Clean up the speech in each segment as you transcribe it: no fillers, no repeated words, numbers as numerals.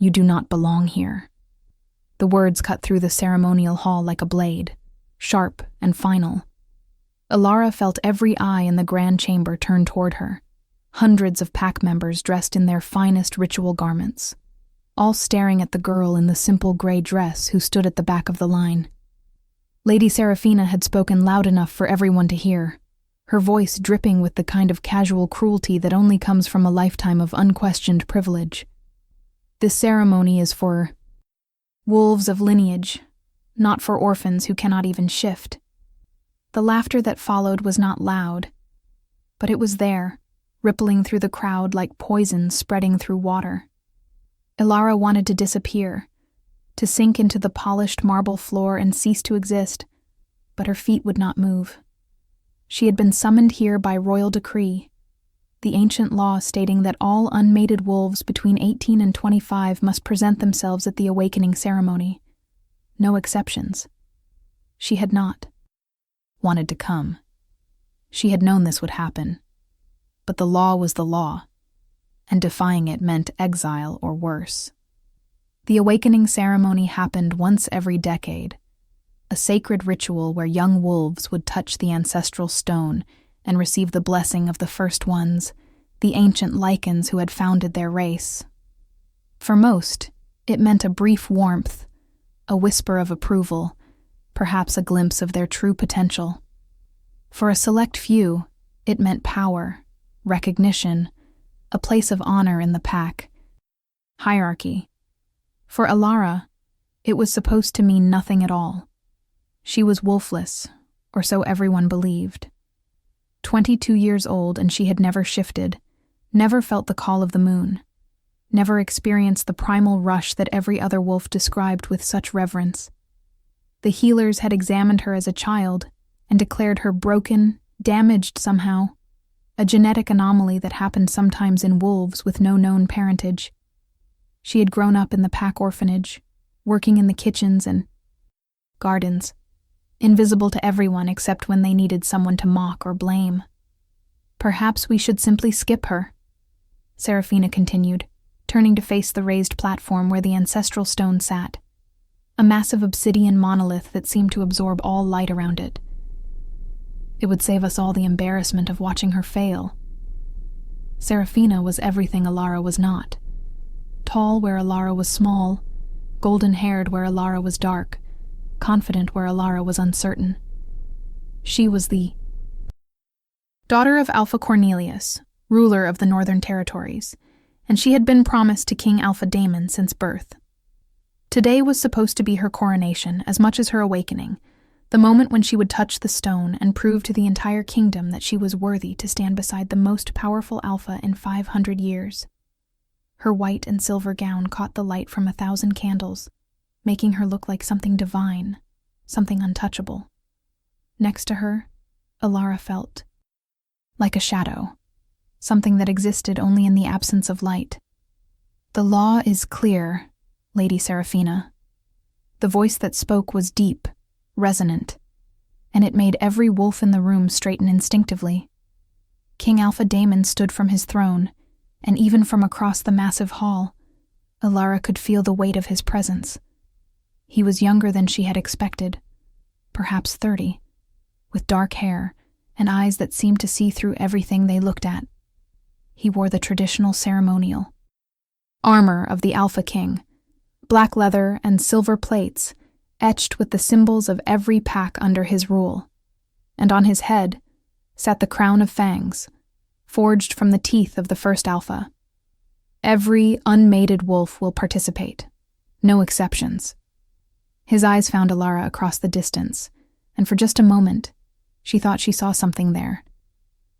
"You do not belong here." The words cut through the ceremonial hall like a blade, sharp and final. Alara felt every eye in the grand chamber turn toward her, hundreds of pack members dressed in their finest ritual garments, all staring at the girl in the simple gray dress who stood at the back of the line. Lady Saraphina had spoken loud enough for everyone to hear, her voice dripping with the kind of casual cruelty that only comes from a lifetime of unquestioned privilege. "This ceremony is for wolves of lineage, not for orphans who cannot even shift." The laughter that followed was not loud, but it was there, rippling through the crowd like poison spreading through water. Alara wanted to disappear, to sink into the polished marble floor and cease to exist, but her feet would not move. She had been summoned here by royal decree, the ancient law stating that all unmated wolves between 18 and 25 must present themselves at the awakening ceremony. No exceptions. She had not wanted to come. She had known this would happen. But the law was the law, and defying it meant exile or worse. The awakening ceremony happened once every decade, a sacred ritual where young wolves would touch the ancestral stone and receive the blessing of the first ones, the ancient lichens who had founded their race. For most, it meant a brief warmth, a whisper of approval, perhaps a glimpse of their true potential. For a select few, it meant power, recognition, a place of honor in the pack, hierarchy. For Alara, it was supposed to mean nothing at all. She was wolfless, or so everyone believed. 22 years old, and she had never shifted, never felt the call of the moon, never experienced the primal rush that every other wolf described with such reverence. The healers had examined her as a child and declared her broken, damaged somehow, a genetic anomaly that happened sometimes in wolves with no known parentage. She had grown up in the pack orphanage, working in the kitchens and gardens, invisible to everyone except when they needed someone to mock or blame. "Perhaps we should simply skip her," Saraphina continued, turning to face the raised platform where the ancestral stone sat, a massive obsidian monolith that seemed to absorb all light around it. "It would save us all the embarrassment of watching her fail." Saraphina was everything Alara was not. Tall where Alara was small, golden-haired where Alara was dark, confident where Alara was uncertain. She was the daughter of Alpha Cornelius, ruler of the Northern Territories, and she had been promised to King Alpha Damon since birth. Today was supposed to be her coronation as much as her awakening, the moment when she would touch the stone and prove to the entire kingdom that she was worthy to stand beside the most powerful Alpha in 500 years. Her white and silver gown caught the light from 1,000 candles, making her look like something divine, something untouchable. Next to her, Alara felt like a shadow, something that existed only in the absence of light. "The law is clear, Lady Saraphina." The voice that spoke was deep, resonant, and it made every wolf in the room straighten instinctively. King Alpha Damon stood from his throne, and even from across the massive hall, Alara could feel the weight of his presence. He was younger than she had expected, perhaps 30, with dark hair and eyes that seemed to see through everything they looked at. He wore the traditional ceremonial armor of the Alpha King, black leather and silver plates etched with the symbols of every pack under his rule, and on his head sat the crown of fangs, forged from the teeth of the first Alpha. Every unmated wolf will participate, no exceptions. His eyes found Alara across the distance, and for just a moment, she thought she saw something there,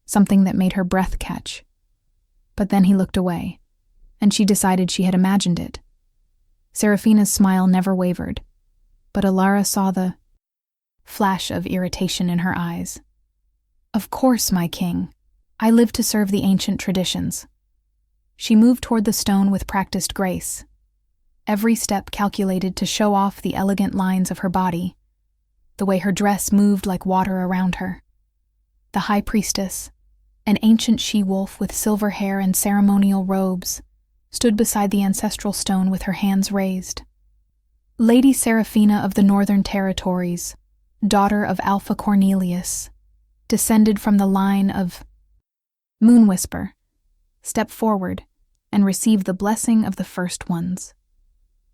something that made her breath catch. But then he looked away, and she decided she had imagined it. Seraphina's smile never wavered, but Alara saw the flash of irritation in her eyes. "Of course, my king. I live to serve the ancient traditions." She moved toward the stone with practiced grace, every step calculated to show off the elegant lines of her body, the way her dress moved like water around her. The high priestess, an ancient she-wolf with silver hair and ceremonial robes, stood beside the ancestral stone with her hands raised. Lady Saraphina of the Northern Territories, daughter of Alpha Cornelius, descended from the line of Moon Whisper, stepped forward and received the blessing of the First Ones.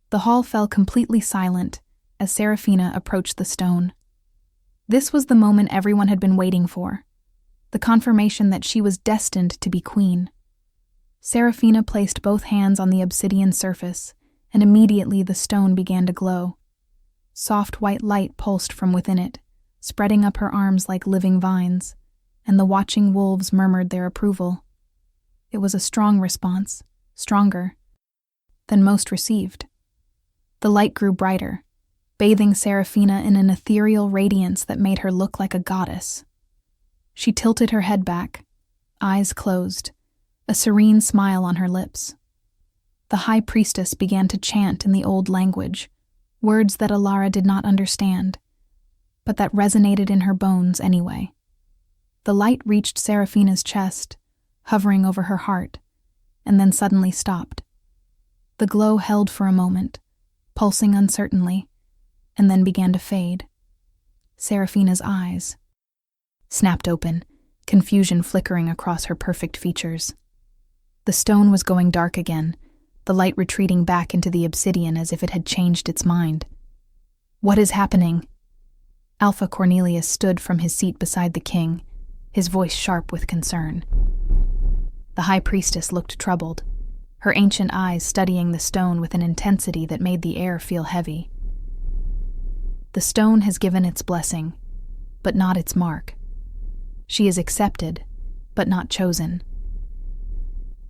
The hall fell completely silent as Saraphina approached the stone. This was the moment everyone had been waiting for, the confirmation that she was destined to be queen. Saraphina placed both hands on the obsidian surface, and immediately the stone began to glow. Soft white light pulsed from within it, spreading up her arms like living vines, and the watching wolves murmured their approval. It was a strong response, stronger than most received. The light grew brighter, bathing Saraphina in an ethereal radiance that made her look like a goddess. She tilted her head back, eyes closed, a serene smile on her lips. The high priestess began to chant in the old language, words that Alara did not understand, but that resonated in her bones anyway. The light reached Saraphina's chest, hovering over her heart, and then suddenly stopped. The glow held for a moment, pulsing uncertainly, and then began to fade. Saraphina's eyes snapped open, confusion flickering across her perfect features. The stone was going dark again, the light retreating back into the obsidian as if it had changed its mind. "What is happening?" Alpha Cornelius stood from his seat beside the king, his voice sharp with concern. The high priestess looked troubled, her ancient eyes studying the stone with an intensity that made the air feel heavy. "The stone has given its blessing, but not its mark. She is accepted, but not chosen."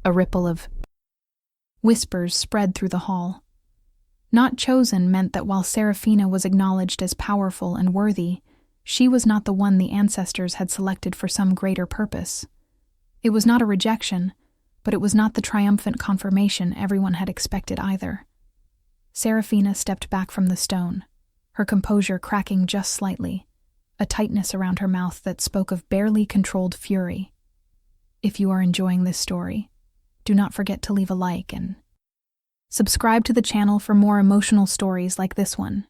A ripple of whispers spread through the hall. Not chosen meant that while Saraphina was acknowledged as powerful and worthy, she was not the one the ancestors had selected for some greater purpose. It was not a rejection, but it was not the triumphant confirmation everyone had expected either. Saraphina stepped back from the stone, her composure cracking just slightly, a tightness around her mouth that spoke of barely controlled fury. If you are enjoying this story, do not forget to leave a like and subscribe to the channel for more emotional stories like this one.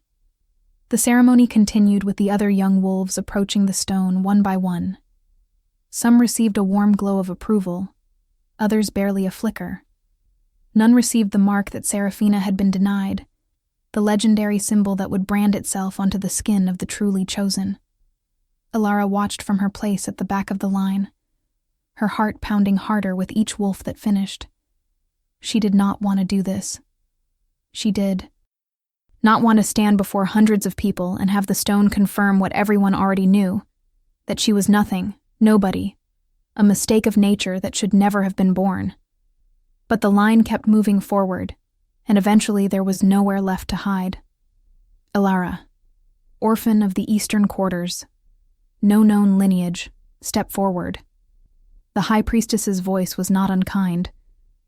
The ceremony continued with the other young wolves approaching the stone one by one. Some received a warm glow of approval, others barely a flicker. None received the mark that Saraphina had been denied, the legendary symbol that would brand itself onto the skin of the truly chosen. Alara watched from her place at the back of the line, her heart pounding harder with each wolf that finished. She did not want to do this. She did not want to stand before hundreds of people and have the stone confirm what everyone already knew, that she was nothing, nobody, a mistake of nature that should never have been born. But the line kept moving forward, and eventually there was nowhere left to hide. Alara, orphan of the eastern quarters, no known lineage, stepped forward. The high priestess's voice was not unkind,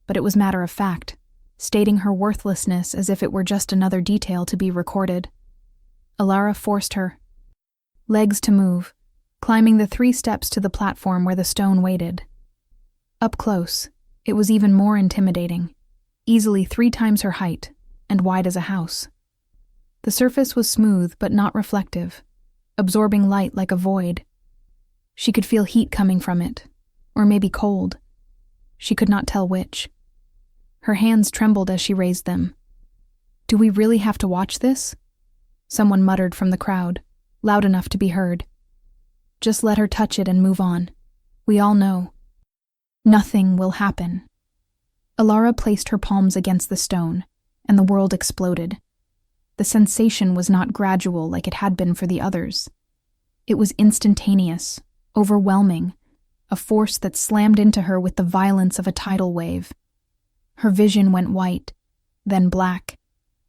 but it was matter of fact, stating her worthlessness as if it were just another detail to be recorded. Alara forced her legs to move, climbing the 3 steps to the platform where the stone waited. Up close, it was even more intimidating, easily 3 times her height, and wide as a house. The surface was smooth but not reflective, absorbing light like a void. She could feel heat coming from it, or maybe cold. She could not tell which. Her hands trembled as she raised them. "Do we really have to watch this?" Someone muttered from the crowd, loud enough to be heard. "Just let her touch it and move on. We all know. Nothing will happen." Alara placed her palms against the stone, and the world exploded. The sensation was not gradual like it had been for the others. It was instantaneous, overwhelming, a force that slammed into her with the violence of a tidal wave. Her vision went white, then black,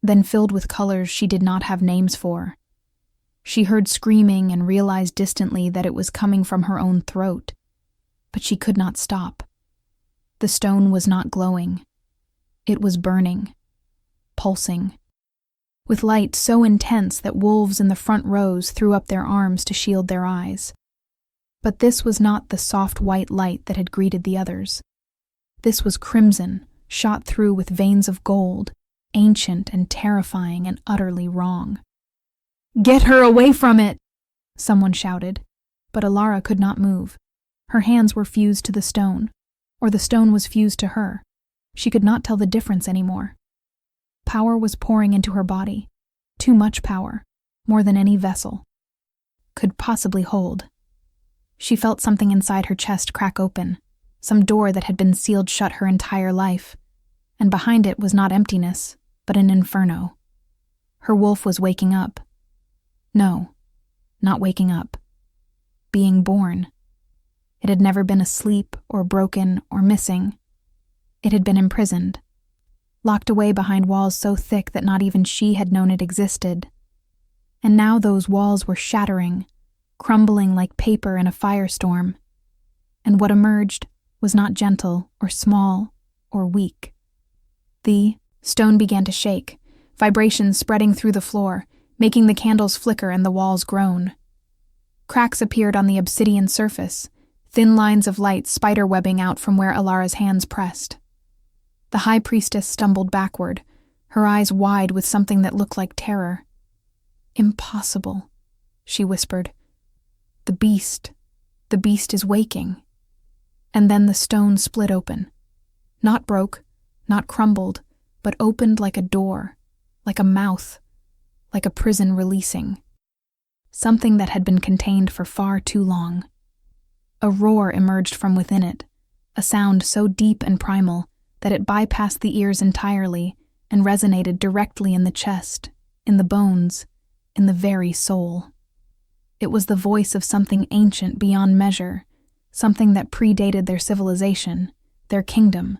then filled with colors she did not have names for. She heard screaming and realized distantly that it was coming from her own throat, but she could not stop. The stone was not glowing. It was burning, pulsing, with light so intense that wolves in the front rows threw up their arms to shield their eyes. But this was not the soft white light that had greeted the others. This was crimson, shot through with veins of gold, ancient and terrifying and utterly wrong. "Get her away from it!" someone shouted, but Alara could not move. Her hands were fused to the stone, or the stone was fused to her. She could not tell the difference anymore. Power was pouring into her body, too much power, more than any vessel could possibly hold. She felt something inside her chest crack open, some door that had been sealed shut her entire life, and behind it was not emptiness, but an inferno. Her wolf was waking up. No, not waking up. Being born. It had never been asleep or broken or missing. It had been imprisoned, locked away behind walls so thick that not even she had known it existed. And now those walls were shattering, crumbling like paper in a firestorm. And what emerged was not gentle or small or weak. The stone began to shake, vibrations spreading through the floor, making the candles flicker and the walls groan. Cracks appeared on the obsidian surface, thin lines of light spiderwebbing out from where Alara's hands pressed. The high priestess stumbled backward, her eyes wide with something that looked like terror. "Impossible," she whispered. The beast is waking." And then the stone split open. Not broke, not crumbled, but opened like a door, like a mouth, like a prison releasing. Something that had been contained for far too long. A roar emerged from within it, a sound so deep and primal that it bypassed the ears entirely and resonated directly in the chest, in the bones, in the very soul. It was the voice of something ancient beyond measure, something that predated their civilization, their kingdom,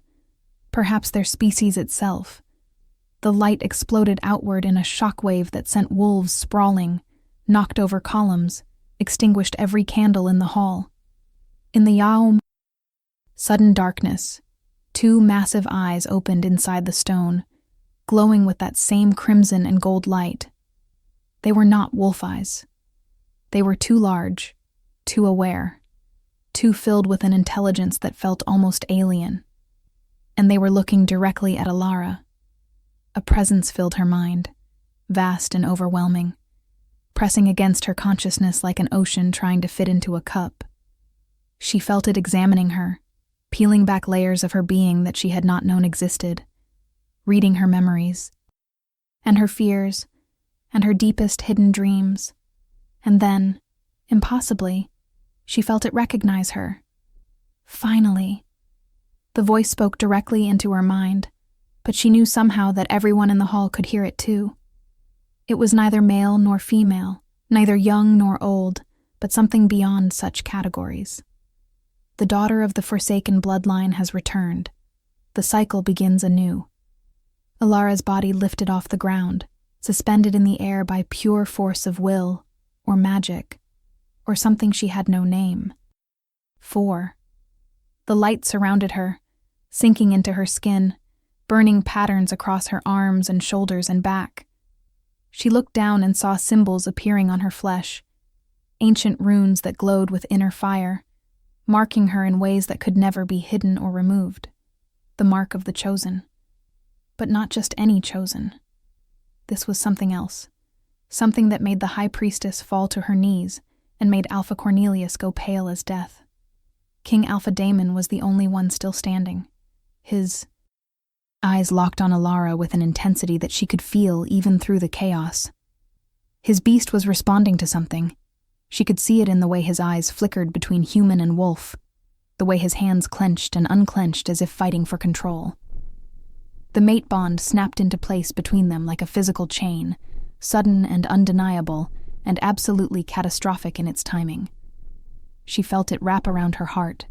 perhaps their species itself. The light exploded outward in a shockwave that sent wolves sprawling, knocked over columns, extinguished every candle in the hall. In the Yaum, sudden darkness, two massive eyes opened inside the stone, glowing with that same crimson and gold light. They were not wolf eyes. They were too large, too aware, too filled with an intelligence that felt almost alien. And they were looking directly at Alara. A presence filled her mind, vast and overwhelming, pressing against her consciousness like an ocean trying to fit into a cup. She felt it examining her, peeling back layers of her being that she had not known existed, reading her memories, and her fears, and her deepest hidden dreams. And then, impossibly, she felt it recognize her. Finally. The voice spoke directly into her mind, but she knew somehow that everyone in the hall could hear it too. It was neither male nor female, neither young nor old, but something beyond such categories. The daughter of the forsaken bloodline has returned. The cycle begins anew. Alara's body lifted off the ground, suspended in the air by pure force of will, or magic, or something she had no name. 4. The light surrounded her, sinking into her skin, burning patterns across her arms and shoulders and back. She looked down and saw symbols appearing on her flesh, ancient runes that glowed with inner fire, marking her in ways that could never be hidden or removed. The mark of the chosen. But not just any chosen. This was something else. Something that made the high priestess fall to her knees and made Alpha Cornelius go pale as death. King Alpha Damon was the only one still standing. His eyes locked on Alara with an intensity that she could feel even through the chaos. His beast was responding to something. She could see it in the way his eyes flickered between human and wolf, the way his hands clenched and unclenched as if fighting for control. The mate bond snapped into place between them like a physical chain, sudden and undeniable, and absolutely catastrophic in its timing. She felt it wrap around her heart,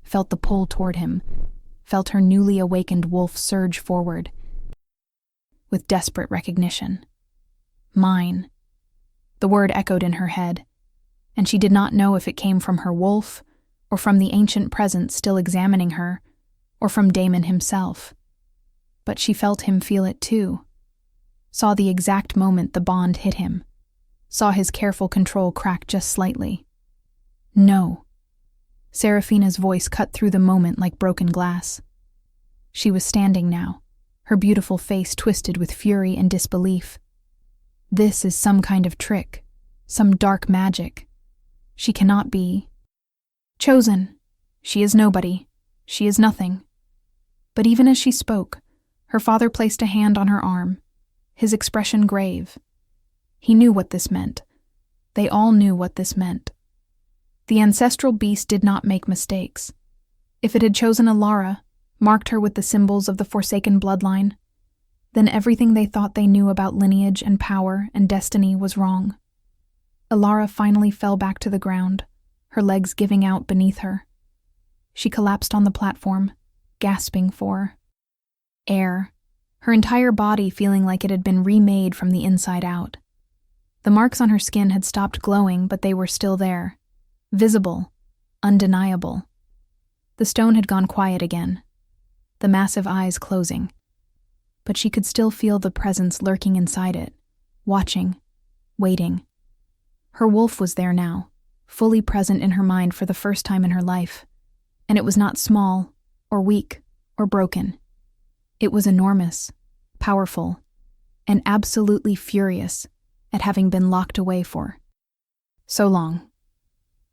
felt the pull toward him, felt her newly awakened wolf surge forward, with desperate recognition. Mine. The word echoed in her head, and she did not know if it came from her wolf, or from the ancient presence still examining her, or from Damon himself. But she felt him feel it too. Saw the exact moment the bond hit him. Saw his careful control crack just slightly. No. Saraphina's voice cut through the moment like broken glass. She was standing now, her beautiful face twisted with fury and disbelief. This is some kind of trick, some dark magic. She cannot be chosen. She is nobody. She is nothing. But even as she spoke, her father placed a hand on her arm, his expression grave. He knew what this meant. They all knew what this meant. The ancestral beast did not make mistakes. If it had chosen Alara, marked her with the symbols of the forsaken bloodline, then everything they thought they knew about lineage and power and destiny was wrong. Alara finally fell back to the ground, her legs giving out beneath her. She collapsed on the platform, gasping for air, her entire body feeling like it had been remade from the inside out. The marks on her skin had stopped glowing, but they were still there, visible, undeniable. The stone had gone quiet again, the massive eyes closing, but she could still feel the presence lurking inside it, watching, waiting. Her wolf was there now, fully present in her mind for the first time in her life, and it was not small, or weak, or broken. It was enormous, powerful, and absolutely furious at having been locked away for so long.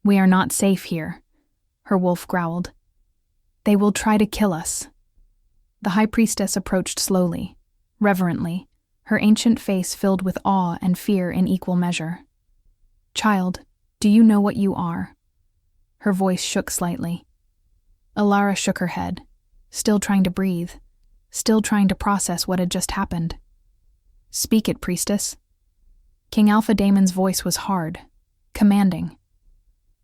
"We are not safe here," her wolf growled. "They will try to kill us." The high priestess approached slowly, reverently, her ancient face filled with awe and fear in equal measure. "Child, do you know what you are?" Her voice shook slightly. Alara shook her head, still trying to breathe, still trying to process what had just happened. "Speak it, priestess." King Alpha Damon's voice was hard, commanding.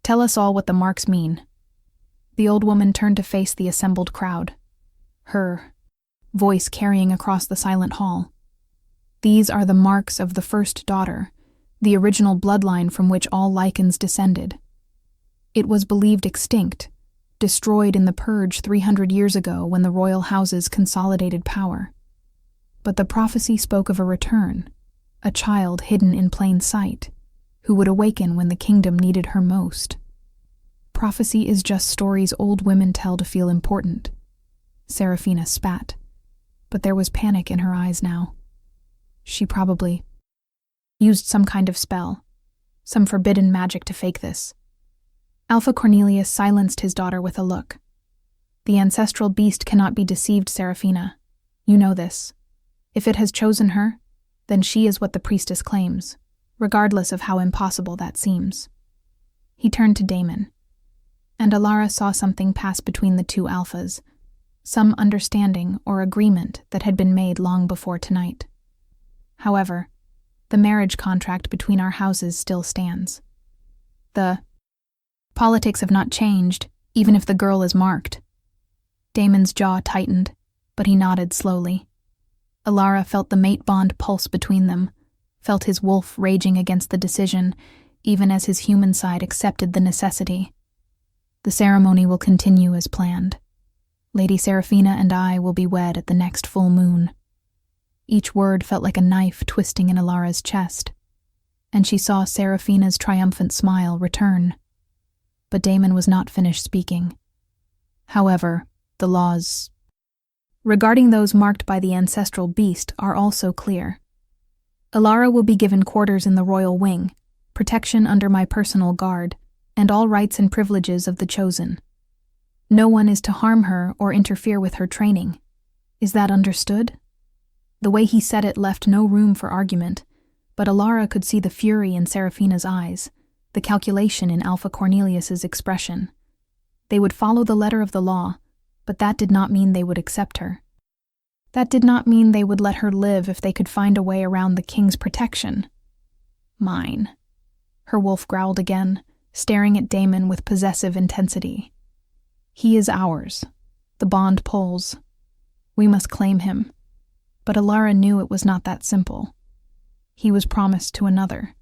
"Tell us all what the marks mean." The old woman turned to face the assembled crowd, her voice carrying across the silent hall. "These are the marks of the first daughter, the original bloodline from which all lichens descended. It was believed extinct, destroyed in the purge 300 years ago when the royal houses consolidated power. But the prophecy spoke of a return, a child hidden in plain sight, who would awaken when the kingdom needed her most. Prophecy is just stories old women tell to feel important." Saraphina spat, but there was panic in her eyes now. She probably used some kind of spell, some forbidden magic to fake this. Alpha Cornelius silenced his daughter with a look. "The ancestral beast cannot be deceived, Saraphina. You know this. If it has chosen her, then she is what the priestess claims, regardless of how impossible that seems." He turned to Damon, and Alara saw something pass between the two alphas, some understanding or agreement that had been made long before tonight. "However, the marriage contract between our houses still stands. The politics have not changed, even if the girl is marked." Damon's jaw tightened, but he nodded slowly. Alara felt the mate bond pulse between them, felt his wolf raging against the decision, even as his human side accepted the necessity. "The ceremony will continue as planned. Lady Saraphina and I will be wed at the next full moon." Each word felt like a knife twisting in Alara's chest, and she saw Saraphina's triumphant smile return. But Damon was not finished speaking. "However, the laws regarding those marked by the ancestral beast are also clear. Alara will be given quarters in the royal wing, protection under my personal guard, and all rights and privileges of the chosen. No one is to harm her or interfere with her training. Is that understood?" The way he said it left no room for argument, but Alara could see the fury in Saraphina's eyes, the calculation in Alpha Cornelius's expression. They would follow the letter of the law, but that did not mean they would accept her. That did not mean they would let her live if they could find a way around the king's protection. "Mine," her wolf growled again, staring at Damon with possessive intensity. "He is ours. The bond pulls. We must claim him." But Alara knew it was not that simple. He was promised to another.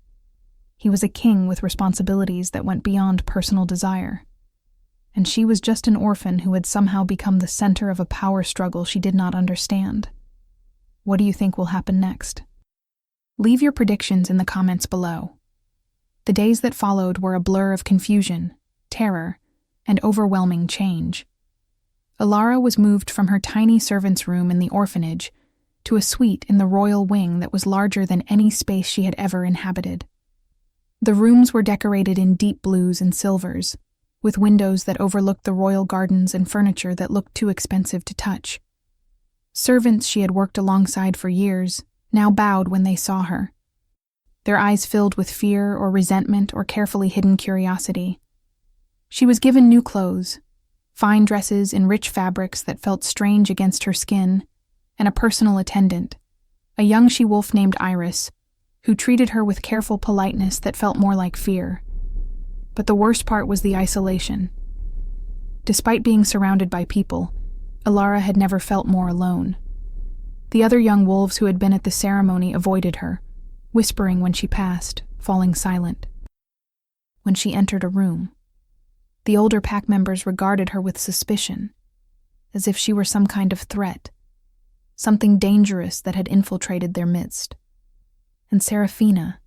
He was a king with responsibilities that went beyond personal desire. And she was just an orphan who had somehow become the center of a power struggle she did not understand. What do you think will happen next? Leave your predictions in the comments below. The days that followed were a blur of confusion, terror, and overwhelming change. Alara was moved from her tiny servant's room in the orphanage to a suite in the royal wing that was larger than any space she had ever inhabited. The rooms were decorated in deep blues and silvers, with windows that overlooked the royal gardens and furniture that looked too expensive to touch. Servants she had worked alongside for years now bowed when they saw her, their eyes filled with fear or resentment or carefully hidden curiosity. She was given new clothes, fine dresses in rich fabrics that felt strange against her skin, and a personal attendant, a young she-wolf named Iris, who treated her with careful politeness that felt more like fear. But the worst part was the isolation. Despite being surrounded by people, Alara had never felt more alone. The other young wolves who had been at the ceremony avoided her, whispering when she passed, falling silent. When she entered a room, the older pack members regarded her with suspicion, as if she were some kind of threat, something dangerous that had infiltrated their midst. And Saraphina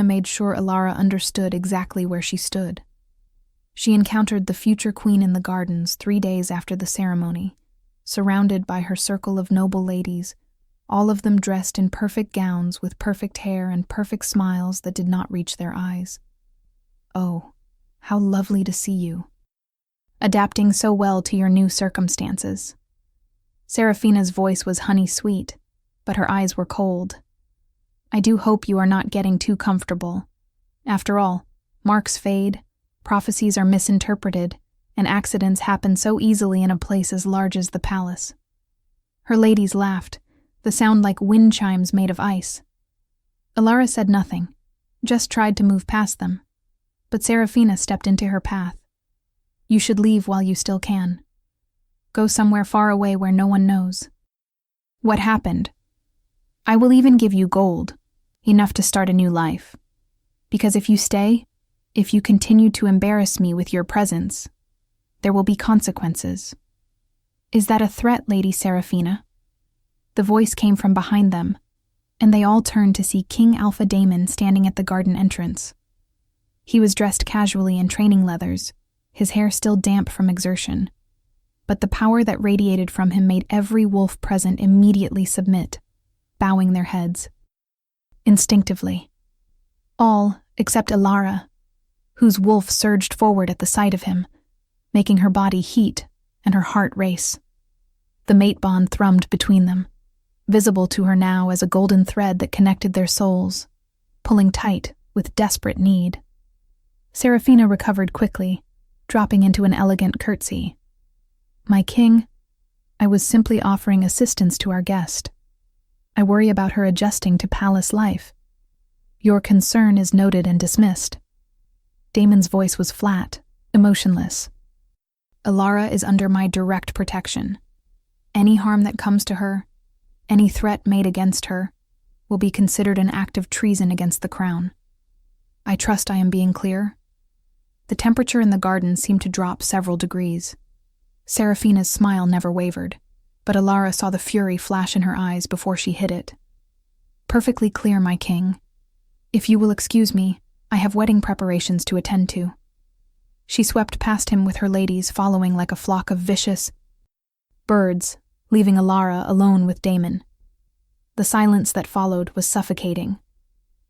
made sure Alara understood exactly where she stood. She encountered the future queen in the gardens 3 days after the ceremony, surrounded by her circle of noble ladies, all of them dressed in perfect gowns with perfect hair and perfect smiles that did not reach their eyes. "Oh, how lovely to see you. Adapting so well to your new circumstances." Saraphina's voice was honey-sweet, but her eyes were cold. "I do hope you are not getting too comfortable. After all, marks fade, prophecies are misinterpreted, and accidents happen so easily in a place as large as the palace." Her ladies laughed, the sound like wind chimes made of ice. Alara said nothing, just tried to move past them, but Saraphina stepped into her path. "You should leave while you still can. Go somewhere far away where no one knows." "What happened?" "I will even give you gold, enough to start a new life. Because if you stay, if you continue to embarrass me with your presence, there will be consequences." "Is that a threat, Lady Saraphina?" The voice came from behind them, and they all turned to see King Alpha Damon standing at the garden entrance. He was dressed casually in training leathers, his hair still damp from exertion, but the power that radiated from him made every wolf present immediately submit, bowing their heads. Instinctively. All except Alara, whose wolf surged forward at the sight of him, making her body heat and her heart race. The mate bond thrummed between them, visible to her now as a golden thread that connected their souls, pulling tight with desperate need. Saraphina recovered quickly, dropping into an elegant curtsy. "My king, I was simply offering assistance to our guest. I worry about her adjusting to palace life. Your concern is noted and dismissed." Damon's voice was flat, emotionless. "Alara is under my direct protection. Any harm that comes to her, any threat made against her, will be considered an act of treason against the crown. I trust I am being clear." The temperature in the garden seemed to drop several degrees. Saraphina's smile never wavered, but Alara saw the fury flash in her eyes before she hid it. "Perfectly clear, my king. If you will excuse me, I have wedding preparations to attend to." She swept past him with her ladies following like a flock of vicious birds, leaving Alara alone with Damon. The silence that followed was suffocating.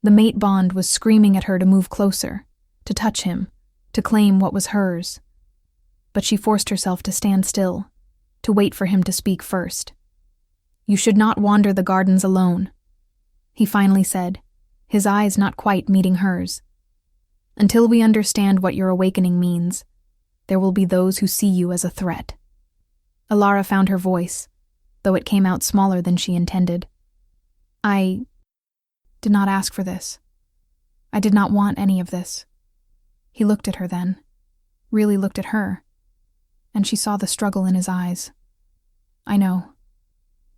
The mate bond was screaming at her to move closer, to touch him, to claim what was hers. But she forced herself to stand still, to wait for him to speak first. "You should not wander the gardens alone," he finally said, his eyes not quite meeting hers. "Until we understand what your awakening means, there will be those who see you as a threat." Alara found her voice, though it came out smaller than she intended. "I did not ask for this. I did not want any of this." He looked at her then, really looked at her, and she saw the struggle in his eyes. "I know,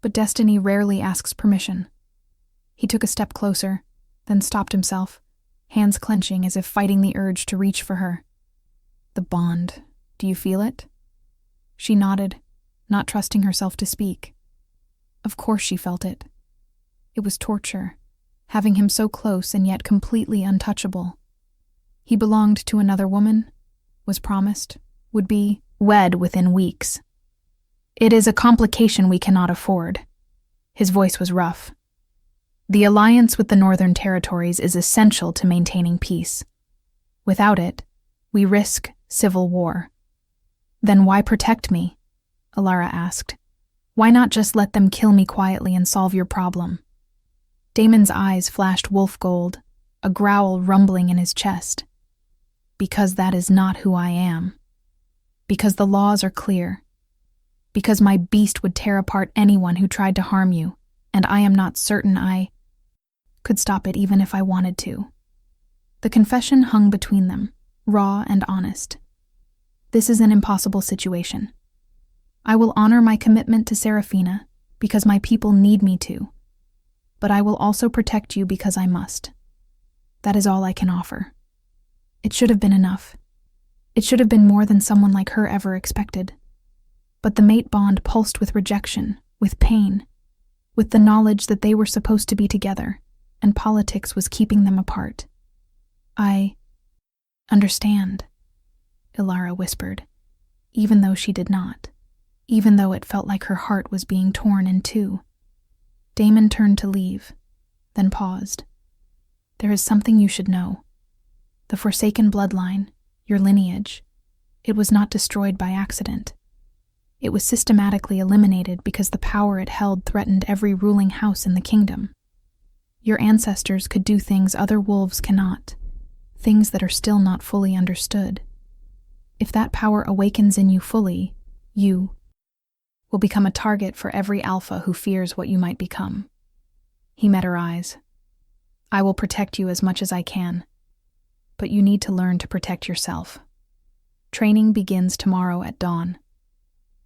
but destiny rarely asks permission." He took a step closer, then stopped himself, hands clenching as if fighting the urge to reach for her. "The bond, do you feel it?" She nodded, not trusting herself to speak. Of course she felt it. It was torture, having him so close and yet completely untouchable. He belonged to another woman, was promised, would be wed within weeks. It is a complication we cannot afford. His voice was rough. The alliance with the Northern Territories is essential to maintaining peace. Without it, we risk civil war. Then why protect me? Alara asked. Why not just let them kill me quietly and solve your problem? Damon's eyes flashed wolf gold, a growl rumbling in his chest. Because that is not who I am. Because the laws are clear. Because my beast would tear apart anyone who tried to harm you, and I am not certain I could stop it even if I wanted to. The confession hung between them, raw and honest. This is an impossible situation. I will honor my commitment to Saraphina because my people need me to, but I will also protect you because I must. That is all I can offer. It should have been enough. It should have been more than someone like her ever expected. But the mate bond pulsed with rejection, with pain, with the knowledge that they were supposed to be together, and politics was keeping them apart. I understand, Alara whispered, even though she did not, even though it felt like her heart was being torn in two. Damon turned to leave, then paused. There is something you should know. The Forsaken bloodline, your lineage, it was not destroyed by accident. It was systematically eliminated because the power it held threatened every ruling house in the kingdom. Your ancestors could do things other wolves cannot, things that are still not fully understood. If that power awakens in you fully, you will become a target for every alpha who fears what you might become. He met her eyes. I will protect you as much as I can, but you need to learn to protect yourself. Training begins tomorrow at dawn.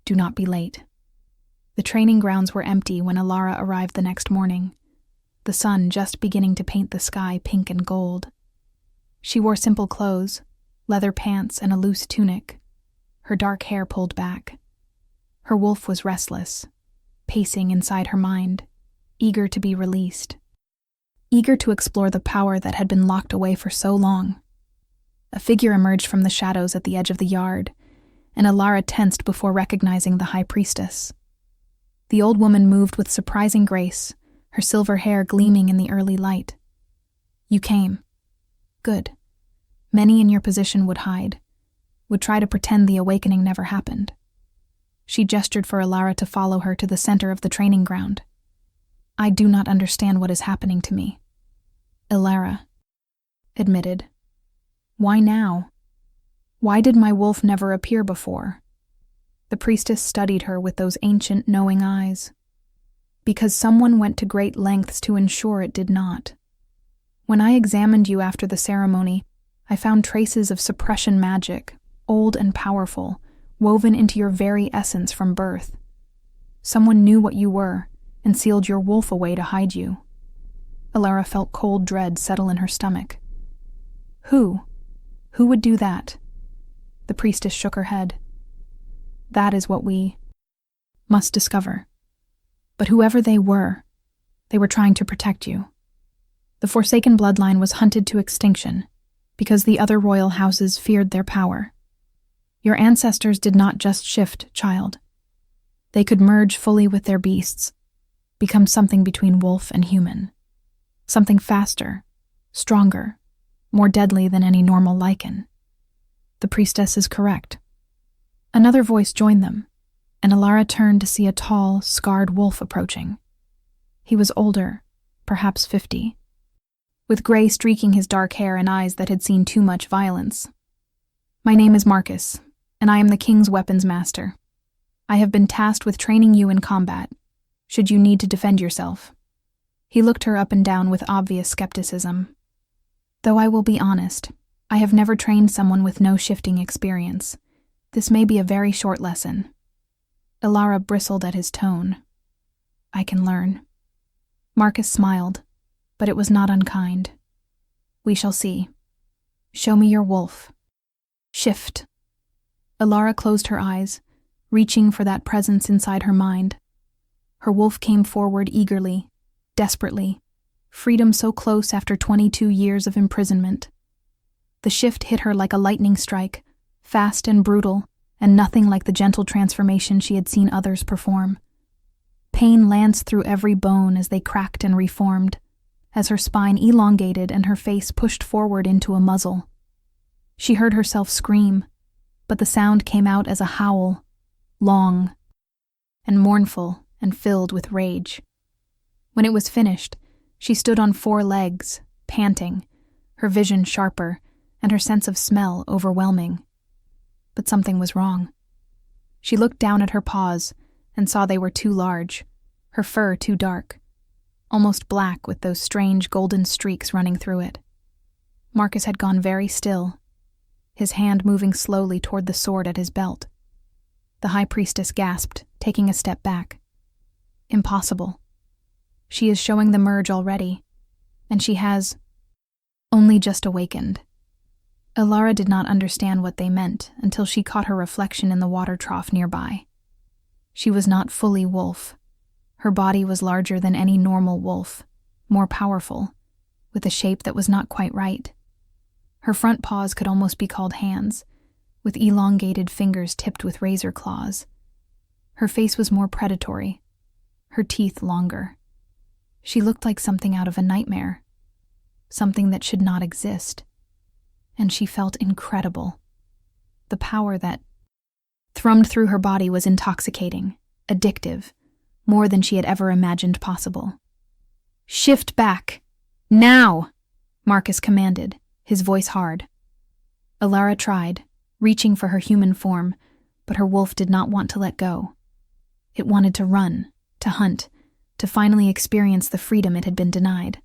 Do not be late. The training grounds were empty when Alara arrived the next morning, the sun just beginning to paint the sky pink and gold. She wore simple clothes, leather pants and a loose tunic, her dark hair pulled back. Her wolf was restless, pacing inside her mind, eager to be released, eager to explore the power that had been locked away for so long. A figure emerged from the shadows at the edge of the yard, and Alara tensed before recognizing the high priestess. The old woman moved with surprising grace, her silver hair gleaming in the early light. You came. Good. Many in your position would hide, would try to pretend the awakening never happened. She gestured for Alara to follow her to the center of the training ground. I do not understand what is happening to me, Alara admitted. Why now? Why did my wolf never appear before? The priestess studied her with those ancient, knowing eyes. Because someone went to great lengths to ensure it did not. When I examined you after the ceremony, I found traces of suppression magic, old and powerful, woven into your very essence from birth. Someone knew what you were and sealed your wolf away to hide you. Alara felt cold dread settle in her stomach. Who? Who would do that? The priestess shook her head. That is what we must discover. But whoever they were trying to protect you. The Forsaken bloodline was hunted to extinction because the other royal houses feared their power. Your ancestors did not just shift, child. They could merge fully with their beasts, become something between wolf and human. Something faster, stronger, more deadly than any normal lichen. The priestess is correct. Another voice joined them, and Alara turned to see a tall, scarred wolf approaching. He was older, perhaps 50, with gray streaking his dark hair and eyes that had seen too much violence. My name is Marcus, and I am the king's weapons master. I have been tasked with training you in combat, should you need to defend yourself. He looked her up and down with obvious skepticism. Though I will be honest, I have never trained someone with no shifting experience. This may be a very short lesson. Alara bristled at his tone. I can learn. Marcus smiled, but it was not unkind. We shall see. Show me your wolf. Shift. Alara closed her eyes, reaching for that presence inside her mind. Her wolf came forward eagerly, desperately, freedom so close after 22 years of imprisonment. The shift hit her like a lightning strike, fast and brutal, and nothing like the gentle transformation she had seen others perform. Pain lanced through every bone as they cracked and reformed, as her spine elongated and her face pushed forward into a muzzle. She heard herself scream, but the sound came out as a howl, long and mournful and filled with rage. When it was finished, she stood on 4 legs, panting, her vision sharper and her sense of smell overwhelming. But something was wrong. She looked down at her paws and saw they were too large, her fur too dark, almost black with those strange golden streaks running through it. Marcus had gone very still, his hand moving slowly toward the sword at his belt. The high priestess gasped, taking a step back. Impossible. She is showing the merge already, and she has only just awakened. Elara did not understand what they meant until she caught her reflection in the water trough nearby. She was not fully wolf. Her body was larger than any normal wolf, more powerful, with a shape that was not quite right. Her front paws could almost be called hands, with elongated fingers tipped with razor claws. Her face was more predatory, her teeth longer. She looked like something out of a nightmare, something that should not exist. And she felt incredible. The power that thrummed through her body was intoxicating, addictive, more than she had ever imagined possible. "Shift back! Now!" Marcus commanded, his voice hard. Elara tried, reaching for her human form, but her wolf did not want to let go. It wanted to run, to hunt, to finally experience the freedom it had been denied.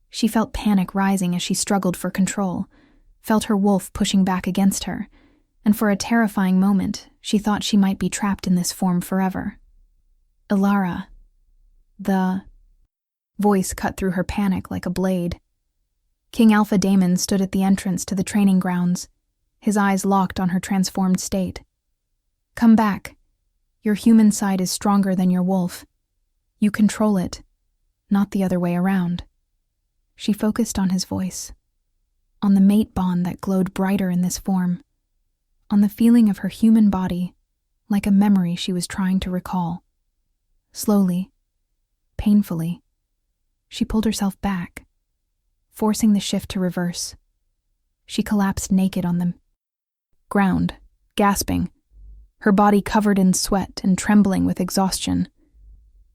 She felt panic rising as she struggled for control, felt her wolf pushing back against her, and for a terrifying moment, she thought she might be trapped in this form forever. Elara. The voice cut through her panic like a blade. King Alpha Damon stood at the entrance to the training grounds, his eyes locked on her transformed state. "Come back. Your human side is stronger than your wolf. You control it, not the other way around." She focused on his voice, on the mate bond that glowed brighter in this form, on the feeling of her human body, like a memory she was trying to recall. Slowly, painfully, she pulled herself back, forcing the shift to reverse. She collapsed naked on the ground, gasping, her body covered in sweat and trembling with exhaustion.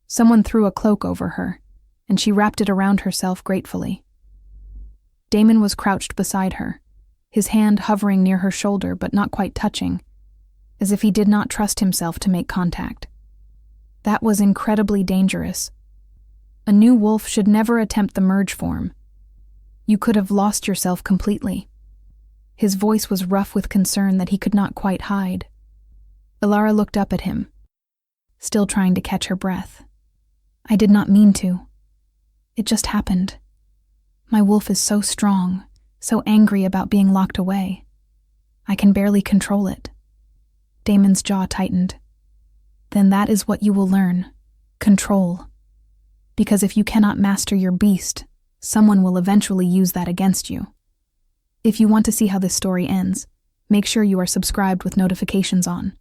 Someone threw a cloak over her, and she wrapped it around herself gratefully. Damon was crouched beside her, his hand hovering near her shoulder but not quite touching, as if he did not trust himself to make contact. That was incredibly dangerous. A new wolf should never attempt the merge form. You could have lost yourself completely. His voice was rough with concern that he could not quite hide. Elara looked up at him, still trying to catch her breath. "I did not mean to. It just happened. My wolf is so strong, so angry about being locked away. I can barely control it." Damon's jaw tightened. "Then that is what you will learn. Control. Because if you cannot master your beast, someone will eventually use that against you." If you want to see how this story ends, make sure you are subscribed with notifications on.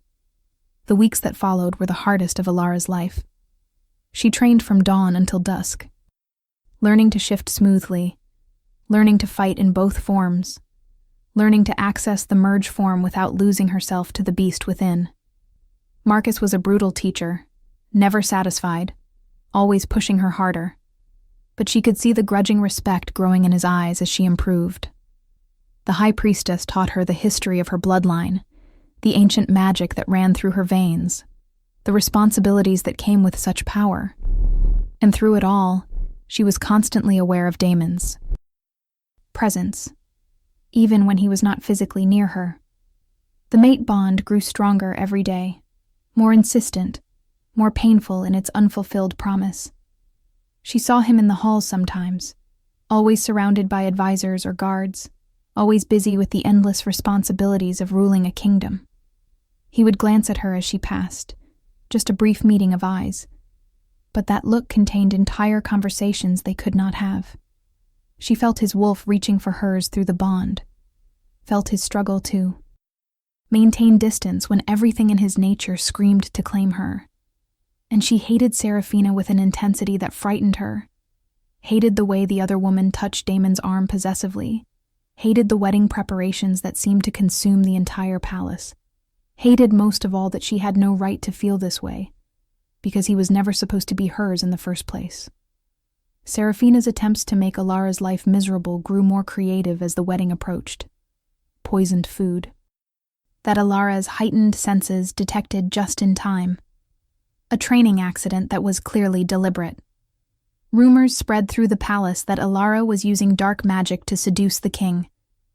The weeks that followed were the hardest of Elara's life. She trained from dawn until dusk, learning to shift smoothly, learning to fight in both forms, learning to access the merge form without losing herself to the beast within. Marcus was a brutal teacher, never satisfied, always pushing her harder, but she could see the grudging respect growing in his eyes as she improved. The high priestess taught her the history of her bloodline, the ancient magic that ran through her veins, the responsibilities that came with such power. And through it all, she was constantly aware of Damon's presence, even when he was not physically near her. The mate bond grew stronger every day, more insistent, more painful in its unfulfilled promise. She saw him in the halls sometimes, always surrounded by advisors or guards, always busy with the endless responsibilities of ruling a kingdom. He would glance at her as she passed, just a brief meeting of eyes, but that look contained entire conversations they could not have. She felt his wolf reaching for hers through the bond, felt his struggle to maintain distance when everything in his nature screamed to claim her. And she hated Saraphina with an intensity that frightened her. Hated the way the other woman touched Damon's arm possessively. Hated the wedding preparations that seemed to consume the entire palace. Hated most of all that she had no right to feel this way, because he was never supposed to be hers in the first place. Saraphina's attempts to make Alara's life miserable grew more creative as the wedding approached. Poisoned food. That Alara's heightened senses detected just in time. A training accident that was clearly deliberate. Rumors spread through the palace that Alara was using dark magic to seduce the king,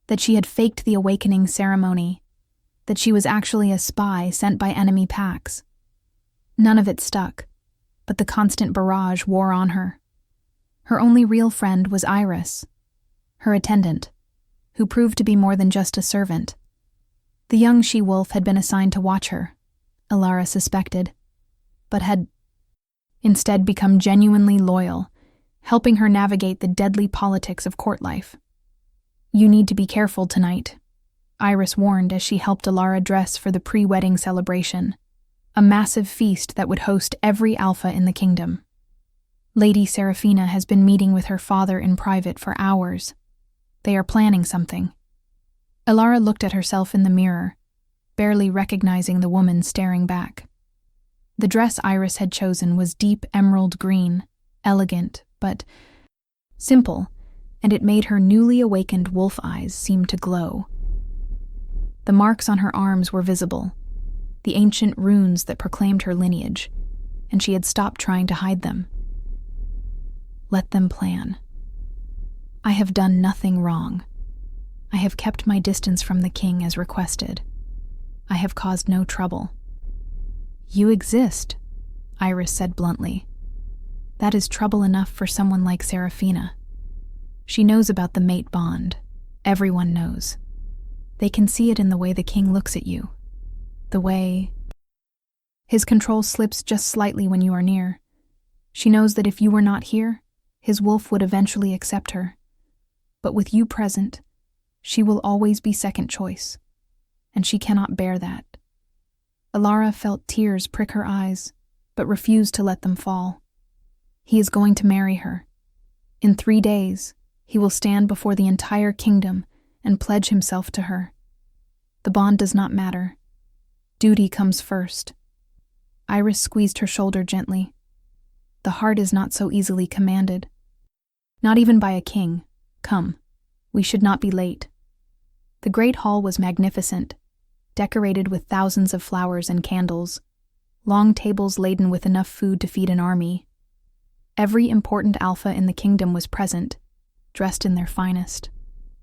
that she had faked the awakening ceremony, that she was actually a spy sent by enemy packs. None of it stuck, but the constant barrage wore on her. Her only real friend was Iris, her attendant, who proved to be more than just a servant. The young she-wolf had been assigned to watch her, Alara suspected, but had instead become genuinely loyal, helping her navigate the deadly politics of court life. "You need to be careful tonight," Iris warned as she helped Alara dress for the pre-wedding celebration, a massive feast that would host every alpha in the kingdom. "Lady Saraphina has been meeting with her father in private for hours. They are planning something." Alara looked at herself in the mirror, barely recognizing the woman staring back. The dress Iris had chosen was deep emerald green, elegant, but simple, and it made her newly awakened wolf eyes seem to glow. The marks on her arms were visible, the ancient runes that proclaimed her lineage, and she had stopped trying to hide them. Let them plan. I have done nothing wrong. I have kept my distance from the king as requested. I have caused no trouble. You exist, Iris said bluntly. That is trouble enough for someone like Saraphina. She knows about the mate bond. Everyone knows. They can see it in the way the king looks at you. The way his control slips just slightly when you are near. She knows that if you were not here, his wolf would eventually accept her. But with you present, she will always be second choice, and she cannot bear that. Alara felt tears prick her eyes, but refused to let them fall. He is going to marry her. In 3 days, he will stand before the entire kingdom and pledge himself to her. The bond does not matter. Duty comes first. Iris squeezed her shoulder gently. The heart is not so easily commanded. Not even by a king. Come, we should not be late. The great hall was magnificent, decorated with thousands of flowers and candles, long tables laden with enough food to feed an army. Every important alpha in the kingdom was present, dressed in their finest,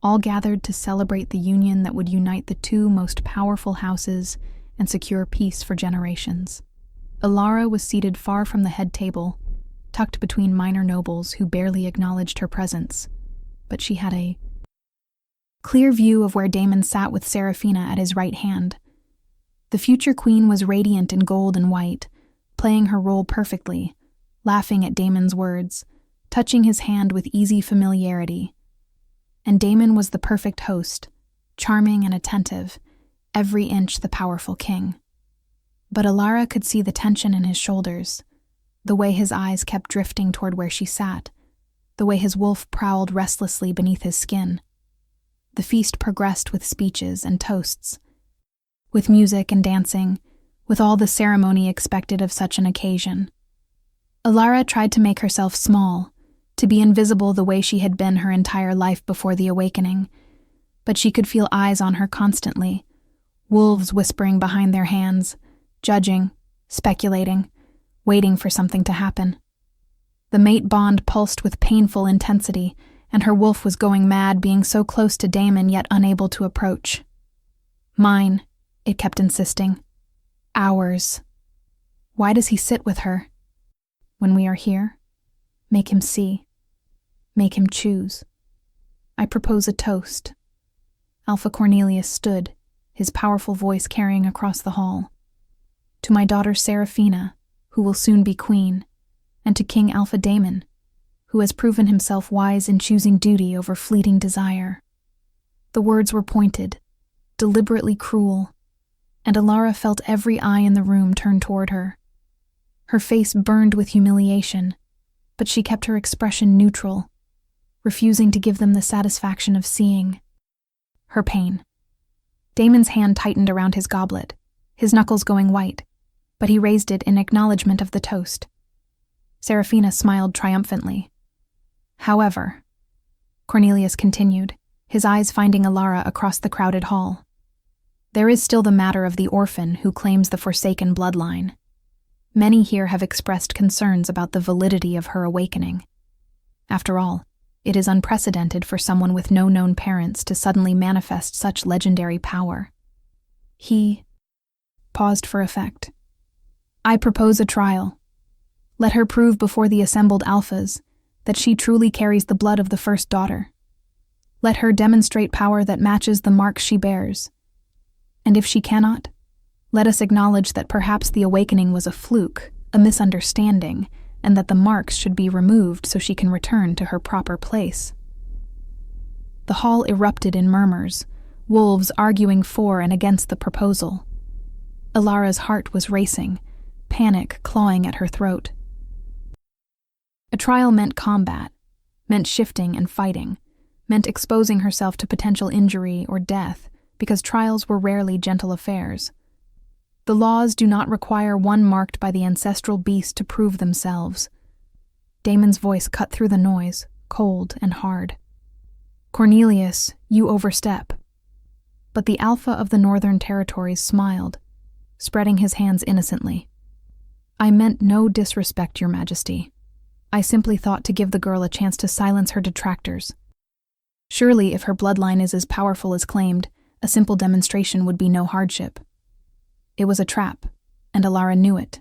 all gathered to celebrate the union that would unite the two most powerful houses and secure peace for generations. Alara was seated far from the head table, tucked between minor nobles who barely acknowledged her presence, but she had a clear view of where Damon sat with Saraphina at his right hand. The future queen was radiant in gold and white, playing her role perfectly, laughing at Damon's words, touching his hand with easy familiarity. And Damon was the perfect host, charming and attentive, every inch the powerful king. But Alara could see the tension in his shoulders, the way his eyes kept drifting toward where she sat, the way his wolf prowled restlessly beneath his skin. The feast progressed with speeches and toasts, with music and dancing, with all the ceremony expected of such an occasion. Alara tried to make herself small, to be invisible the way she had been her entire life before the awakening, but she could feel eyes on her constantly, wolves whispering behind their hands, judging, speculating, waiting for something to happen. The mate bond pulsed with painful intensity, and her wolf was going mad being so close to Damon yet unable to approach. Mine, it kept insisting. Ours. Why does he sit with her? When we are here, make him see. Make him choose. I propose a toast. Alpha Cornelius stood, his powerful voice carrying across the hall. To my daughter Saraphina, who will soon be queen, and to King Alpha Damon, who has proven himself wise in choosing duty over fleeting desire. The words were pointed, deliberately cruel, and Alara felt every eye in the room turn toward her. Her face burned with humiliation, but she kept her expression neutral, refusing to give them the satisfaction of seeing her pain. Damon's hand tightened around his goblet, his knuckles going white, but he raised it in acknowledgement of the toast. Saraphina smiled triumphantly. However, Cornelius continued, his eyes finding Alara across the crowded hall. There is still the matter of the orphan who claims the forsaken bloodline. Many here have expressed concerns about the validity of her awakening. After all, it is unprecedented for someone with no known parents to suddenly manifest such legendary power. He paused for effect. I propose a trial. Let her prove before the assembled alphas that she truly carries the blood of the first daughter. Let her demonstrate power that matches the marks she bears. And if she cannot, let us acknowledge that perhaps the awakening was a fluke, a misunderstanding, and that the marks should be removed so she can return to her proper place. The hall erupted in murmurs, wolves arguing for and against the proposal. Alara's heart was racing, panic clawing at her throat. A trial meant combat, meant shifting and fighting, meant exposing herself to potential injury or death, because trials were rarely gentle affairs. The laws do not require one marked by the ancestral beast to prove themselves. Damon's voice cut through the noise, cold and hard. Cornelius, you overstep. But the Alpha of the Northern Territories smiled, spreading his hands innocently. I meant no disrespect, Your Majesty. I simply thought to give the girl a chance to silence her detractors. Surely, if her bloodline is as powerful as claimed, a simple demonstration would be no hardship. It was a trap, and Alara knew it.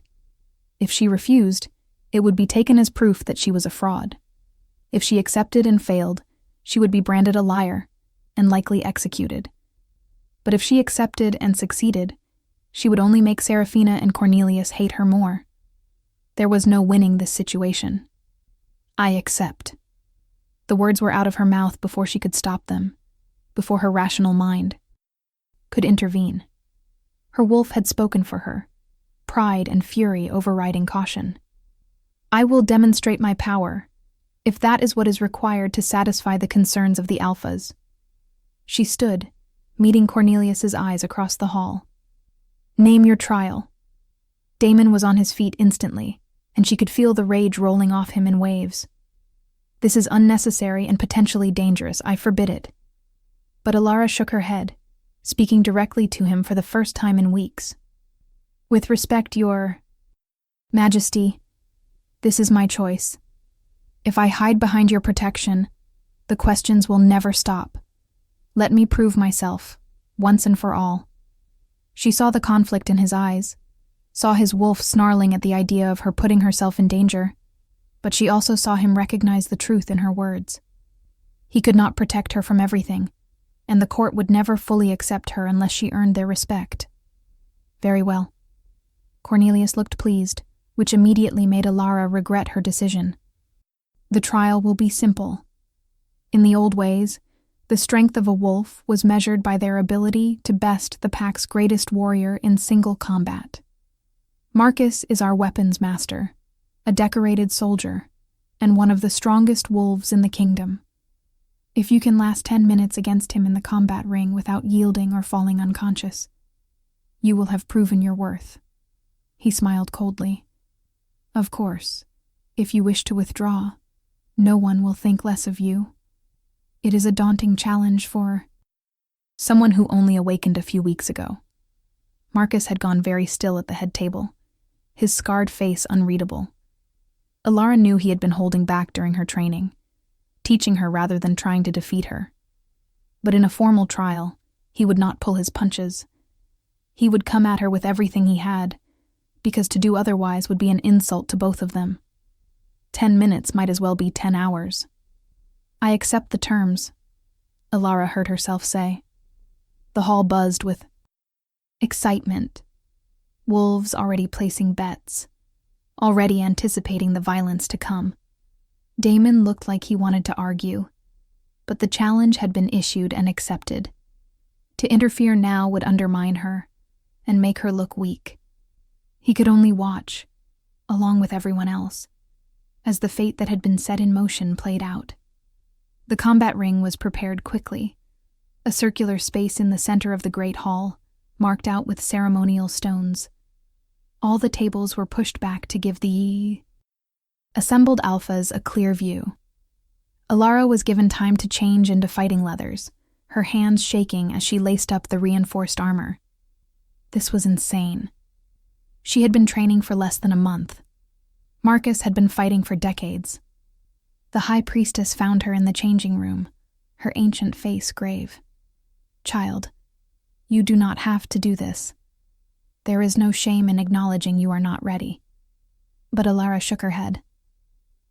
If she refused, it would be taken as proof that she was a fraud. If she accepted and failed, she would be branded a liar, and likely executed. But if she accepted and succeeded, she would only make Saraphina and Cornelius hate her more. There was no winning this situation. I accept. The words were out of her mouth before she could stop them, before her rational mind could intervene. Her wolf had spoken for her, pride and fury overriding caution. I will demonstrate my power, if that is what is required to satisfy the concerns of the alphas. She stood, meeting Cornelius's eyes across the hall. Name your trial. Damon was on his feet instantly, and she could feel the rage rolling off him in waves. This is unnecessary and potentially dangerous. I forbid it. But Alara shook her head, speaking directly to him for the first time in weeks. With respect, Your Majesty, this is my choice. If I hide behind your protection, the questions will never stop. Let me prove myself, once and for all. She saw the conflict in his eyes, saw his wolf snarling at the idea of her putting herself in danger, but she also saw him recognize the truth in her words. He could not protect her from everything, and the court would never fully accept her unless she earned their respect. Very well. Cornelius looked pleased, which immediately made Alara regret her decision. The trial will be simple. In the old ways, the strength of a wolf was measured by their ability to best the pack's greatest warrior in single combat. Marcus is our weapons master, a decorated soldier, and one of the strongest wolves in the kingdom. If you can last 10 minutes against him in the combat ring without yielding or falling unconscious, you will have proven your worth. He smiled coldly. Of course, if you wish to withdraw, no one will think less of you. It is a daunting challenge for someone who only awakened a few weeks ago. Marcus had gone very still at the head table, his scarred face unreadable. Alara knew he had been holding back during her training, teaching her rather than trying to defeat her. But in a formal trial, he would not pull his punches. He would come at her with everything he had, because to do otherwise would be an insult to both of them. 10 minutes might as well be 10 hours. I accept the terms, Alara heard herself say. The hall buzzed with excitement. Wolves already placing bets, already anticipating the violence to come. Damon looked like he wanted to argue, but the challenge had been issued and accepted. To interfere now would undermine her, and make her look weak. He could only watch, along with everyone else, as the fate that had been set in motion played out. The combat ring was prepared quickly, a circular space in the center of the great hall, marked out with ceremonial stones. All the tables were pushed back to give the assembled alphas a clear view. Alara was given time to change into fighting leathers, her hands shaking as she laced up the reinforced armor. This was insane. She had been training for less than a month. Marcus had been fighting for decades. The High Priestess found her in the changing room, her ancient face grave. "Child, you do not have to do this. There is no shame in acknowledging you are not ready." But Alara shook her head.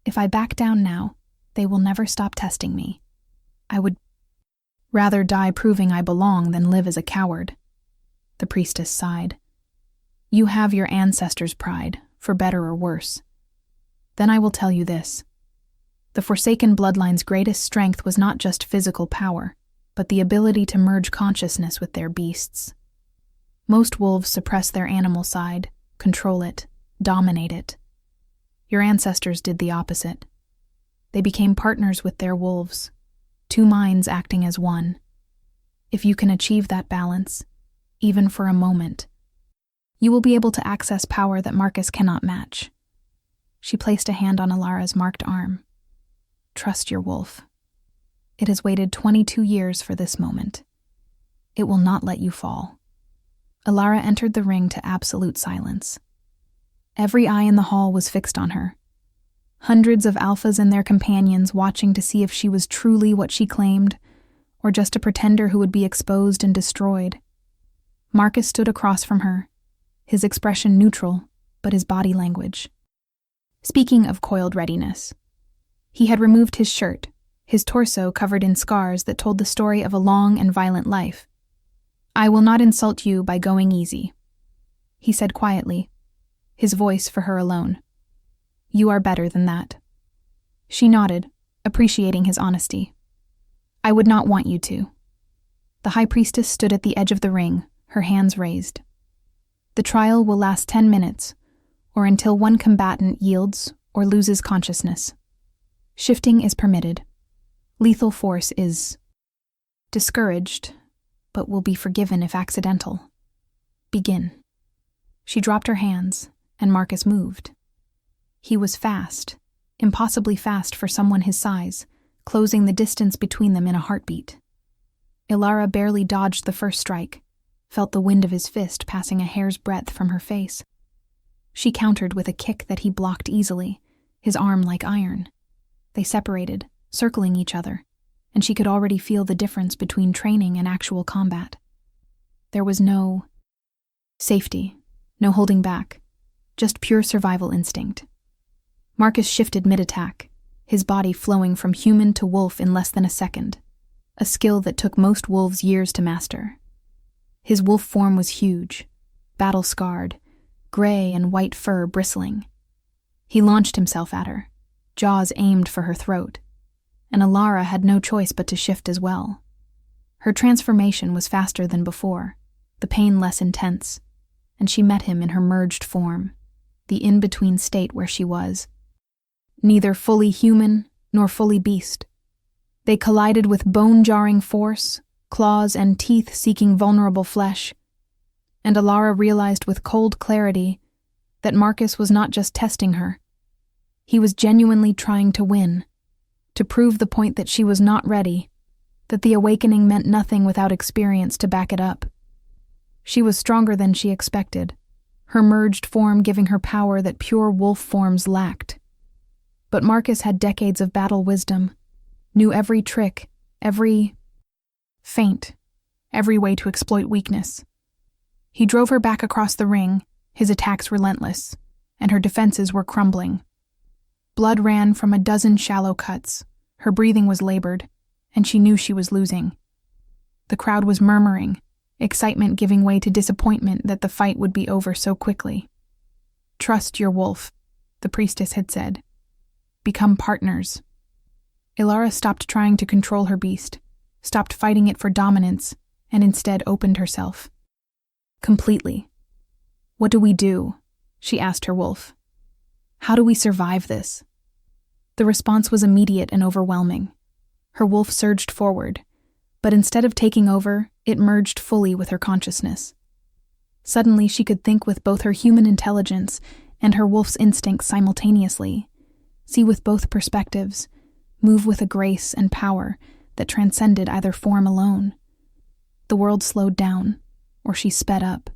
"If I back down now, they will never stop testing me. I would rather die proving I belong than live as a coward." The priestess sighed. "You have your ancestors' pride, for better or worse. Then I will tell you this. The Forsaken bloodline's greatest strength was not just physical power, but the ability to merge consciousness with their beasts. Most wolves suppress their animal side, control it, dominate it. Your ancestors did the opposite. They became partners with their wolves, two minds acting as one. If you can achieve that balance, even for a moment, you will be able to access power that Marcus cannot match." She placed a hand on Alara's marked arm. "Trust your wolf. It has waited 22 years for this moment. It will not let you fall." Alara entered the ring to absolute silence. Every eye in the hall was fixed on her. Hundreds of alphas and their companions watching to see if she was truly what she claimed, or just a pretender who would be exposed and destroyed. Marcus stood across from her, his expression neutral, but his body language. Speaking of coiled readiness, he had removed his shirt, his torso covered in scars that told the story of a long and violent life. "I will not insult you by going easy," he said quietly, his voice for her alone. "You are better than that." She nodded, appreciating his honesty. "I would not want you to." The High Priestess stood at the edge of the ring, her hands raised. "The trial will last 10 minutes, or until one combatant yields or loses consciousness. Shifting is permitted. Lethal force is discouraged, but will be forgiven if accidental. Begin." She dropped her hands, and Marcus moved. He was fast, impossibly fast for someone his size, closing the distance between them in a heartbeat. Alara barely dodged the first strike, felt the wind of his fist passing a hair's breadth from her face. She countered with a kick that he blocked easily, his arm like iron. They separated, circling each other, and she could already feel the difference between training and actual combat. There was no safety, no holding back, just pure survival instinct. Marcus shifted mid-attack, his body flowing from human to wolf in less than a second, a skill that took most wolves years to master. His wolf form was huge, battle-scarred, gray and white fur bristling. He launched himself at her, jaws aimed for her throat, and Alara had no choice but to shift as well. Her transformation was faster than before, the pain less intense, and she met him in her merged form, the in-between state where she was. Neither fully human nor fully beast. They collided with bone-jarring force, claws and teeth seeking vulnerable flesh, and Alara realized with cold clarity that Marcus was not just testing her. He was genuinely trying to win, to prove the point that she was not ready, that the awakening meant nothing without experience to back it up. She was stronger than she expected, her merged form giving her power that pure wolf forms lacked. But Marcus had decades of battle wisdom, knew every trick, every feint, every way to exploit weakness. He drove her back across the ring, his attacks relentless, and her defenses were crumbling. Blood ran from a dozen shallow cuts, her breathing was labored, and she knew she was losing. The crowd was murmuring, excitement giving way to disappointment that the fight would be over so quickly. "Trust your wolf," the priestess had said. "Become partners." Alara stopped trying to control her beast, stopped fighting it for dominance, and instead opened herself. Completely. What do we do? She asked her wolf. How do we survive this? The response was immediate and overwhelming. Her wolf surged forward, but instead of taking over, it merged fully with her consciousness. Suddenly, she could think with both her human intelligence and her wolf's instincts simultaneously, see with both perspectives, move with a grace and power that transcended either form alone. The world slowed down, or she sped up,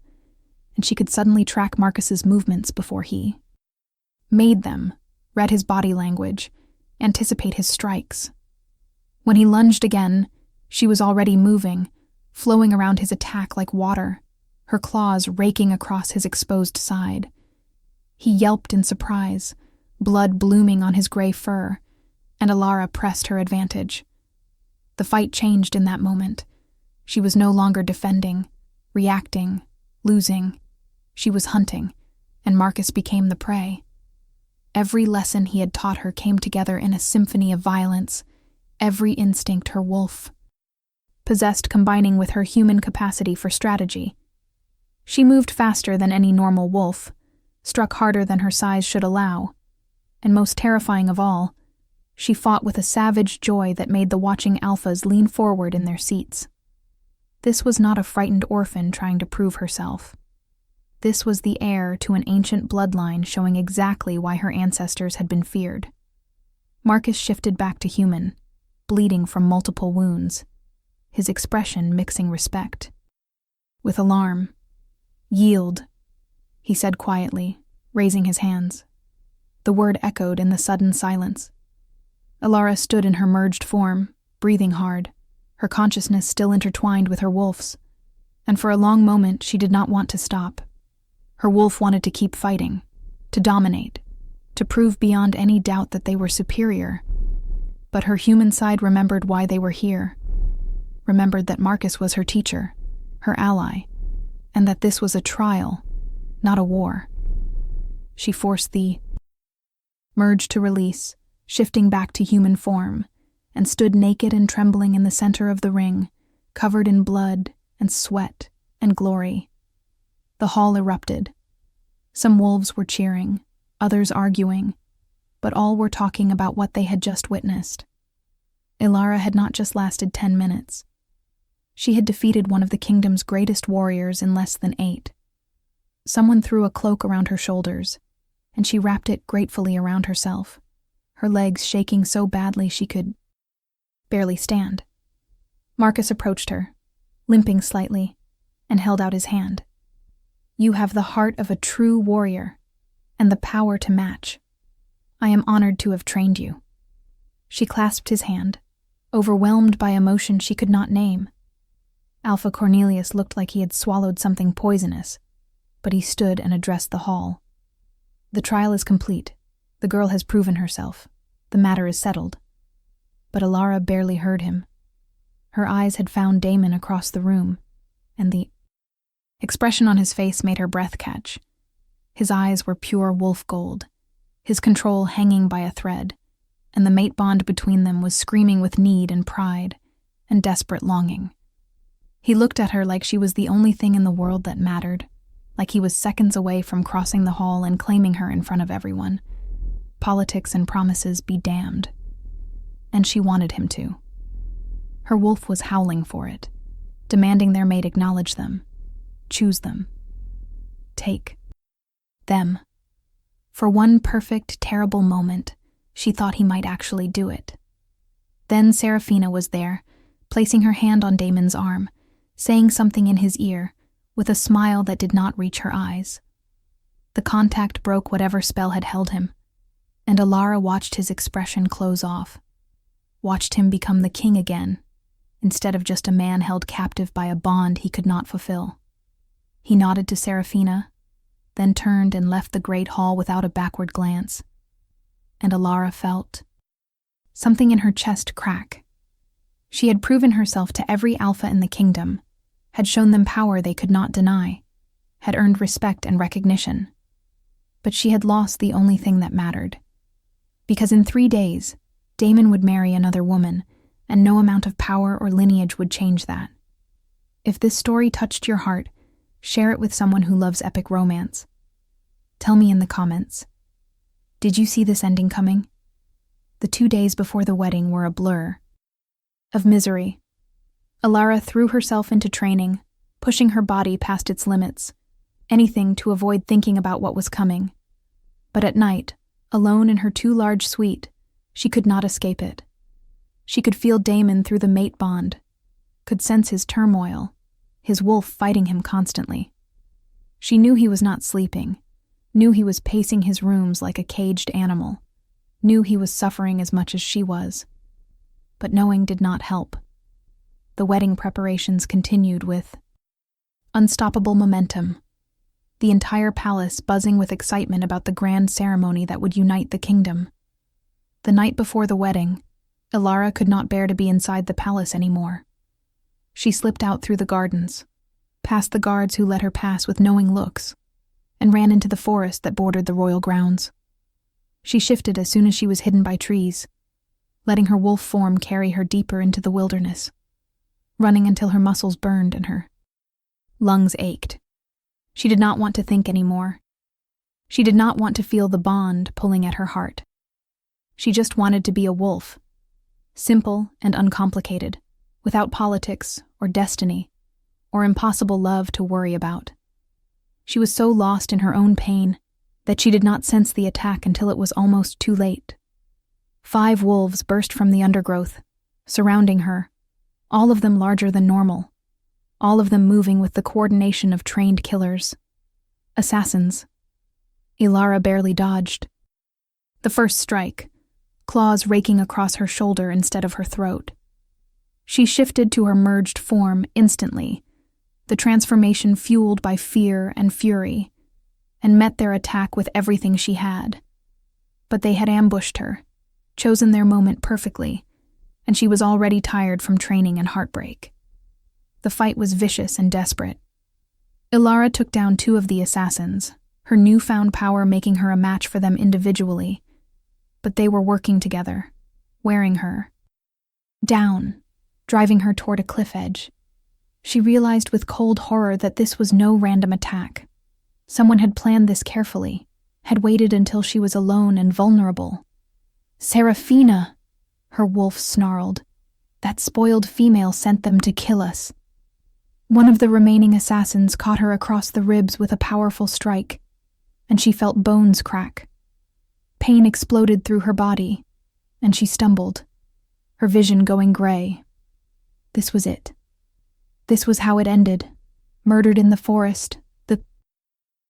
and she could suddenly track Marcus's movements before he made them, read his body language, anticipate his strikes. When he lunged again, she was already moving, flowing around his attack like water, her claws raking across his exposed side. He yelped in surprise, blood blooming on his gray fur, and Alara pressed her advantage. The fight changed in that moment. She was no longer defending, reacting, losing. She was hunting, and Marcus became the prey. Every lesson he had taught her came together in a symphony of violence, every instinct her wolf possessed combining with her human capacity for strategy. She moved faster than any normal wolf, struck harder than her size should allow, and most terrifying of all, she fought with a savage joy that made the watching alphas lean forward in their seats. This was not a frightened orphan trying to prove herself. This was the heir to an ancient bloodline showing exactly why her ancestors had been feared. Marcus shifted back to human, bleeding from multiple wounds, his expression mixing respect with alarm. "Yield," he said quietly, raising his hands. The word echoed in the sudden silence. Alara stood in her merged form, breathing hard, her consciousness still intertwined with her wolf's, and for a long moment she did not want to stop. Her wolf wanted to keep fighting, to dominate, to prove beyond any doubt that they were superior. But her human side remembered why they were here, remembered that Marcus was her teacher, her ally, and that this was a trial, not a war. She forced the merge to release, shifting back to human form, and stood naked and trembling in the center of the ring, covered in blood and sweat and glory. The hall erupted. Some wolves were cheering, others arguing, but all were talking about what they had just witnessed. Alara had not just lasted 10 minutes. She had defeated one of the kingdom's greatest warriors in less than 8. Someone threw a cloak around her shoulders, and she wrapped it gratefully around herself, her legs shaking so badly she could barely stand. Marcus approached her, limping slightly, and held out his hand. "You have the heart of a true warrior, and the power to match. I am honored to have trained you." She clasped his hand, overwhelmed by emotion she could not name. Alpha Cornelius looked like he had swallowed something poisonous, but he stood and addressed the hall. "The trial is complete. The girl has proven herself. The matter is settled." But Alara barely heard him. Her eyes had found Damon across the room, and the expression on his face made her breath catch. His eyes were pure wolf gold, his control hanging by a thread, and the mate bond between them was screaming with need and pride and desperate longing. He looked at her like she was the only thing in the world that mattered, like he was seconds away from crossing the hall and claiming her in front of everyone. Politics and promises be damned. And she wanted him to. Her wolf was howling for it, demanding their mate acknowledge them, choose them, take them. For one perfect, terrible moment, she thought he might actually do it. Then Saraphina was there, placing her hand on Damon's arm, saying something in his ear, with a smile that did not reach her eyes. The contact broke whatever spell had held him, and Alara watched his expression close off, watched him become the king again, instead of just a man held captive by a bond he could not fulfill. He nodded to Saraphina, then turned and left the great hall without a backward glance, and Alara felt something in her chest crack. She had proven herself to every alpha in the kingdom, had shown them power they could not deny, had earned respect and recognition. But she had lost the only thing that mattered. Because in 3 days, Damon would marry another woman, and no amount of power or lineage would change that. If this story touched your heart, Share it with someone who loves epic romance. Tell me in the comments. Did you see this ending coming? The 2 days before the wedding were a blur of misery. Alara threw herself into training, pushing her body past its limits, anything to avoid thinking about what was coming. But at night, alone in her too large suite, she could not escape it. She could feel Damon through the mate bond, could sense his turmoil, his wolf fighting him constantly. She knew he was not sleeping, knew he was pacing his rooms like a caged animal, knew he was suffering as much as she was. But knowing did not help. The wedding preparations continued with unstoppable momentum, the entire palace buzzing with excitement about the grand ceremony that would unite the kingdom. The night before the wedding, Alara could not bear to be inside the palace anymore. She slipped out through the gardens, past the guards who let her pass with knowing looks, and ran into the forest that bordered the royal grounds. She shifted as soon as she was hidden by trees, letting her wolf form carry her deeper into the wilderness, running until her muscles burned and her lungs ached. She did not want to think anymore. She did not want to feel the bond pulling at her heart. She just wanted to be a wolf, simple and uncomplicated, without politics or destiny or impossible love to worry about. She was so lost in her own pain that she did not sense the attack until it was almost too late. 5 wolves burst from the undergrowth, surrounding her, all of them larger than normal, all of them moving with the coordination of trained killers. Assassins. Alara barely dodged. The first strike, claws raking across her shoulder instead of her throat. She shifted to her merged form instantly, the transformation fueled by fear and fury, and met their attack with everything she had. But they had ambushed her, chosen their moment perfectly, and she was already tired from training and heartbreak. The fight was vicious and desperate. Alara took down 2 of the assassins, her newfound power making her a match for them individually, but they were working together, wearing her down, driving her toward a cliff edge. She realized with cold horror that this was no random attack. Someone had planned this carefully, had waited until she was alone and vulnerable. Saraphina, her wolf snarled. That spoiled female sent them to kill us. One of the remaining assassins caught her across the ribs with a powerful strike, and she felt bones crack. Pain exploded through her body, and she stumbled, her vision going gray. This was it. This was how it ended, murdered in the forest, the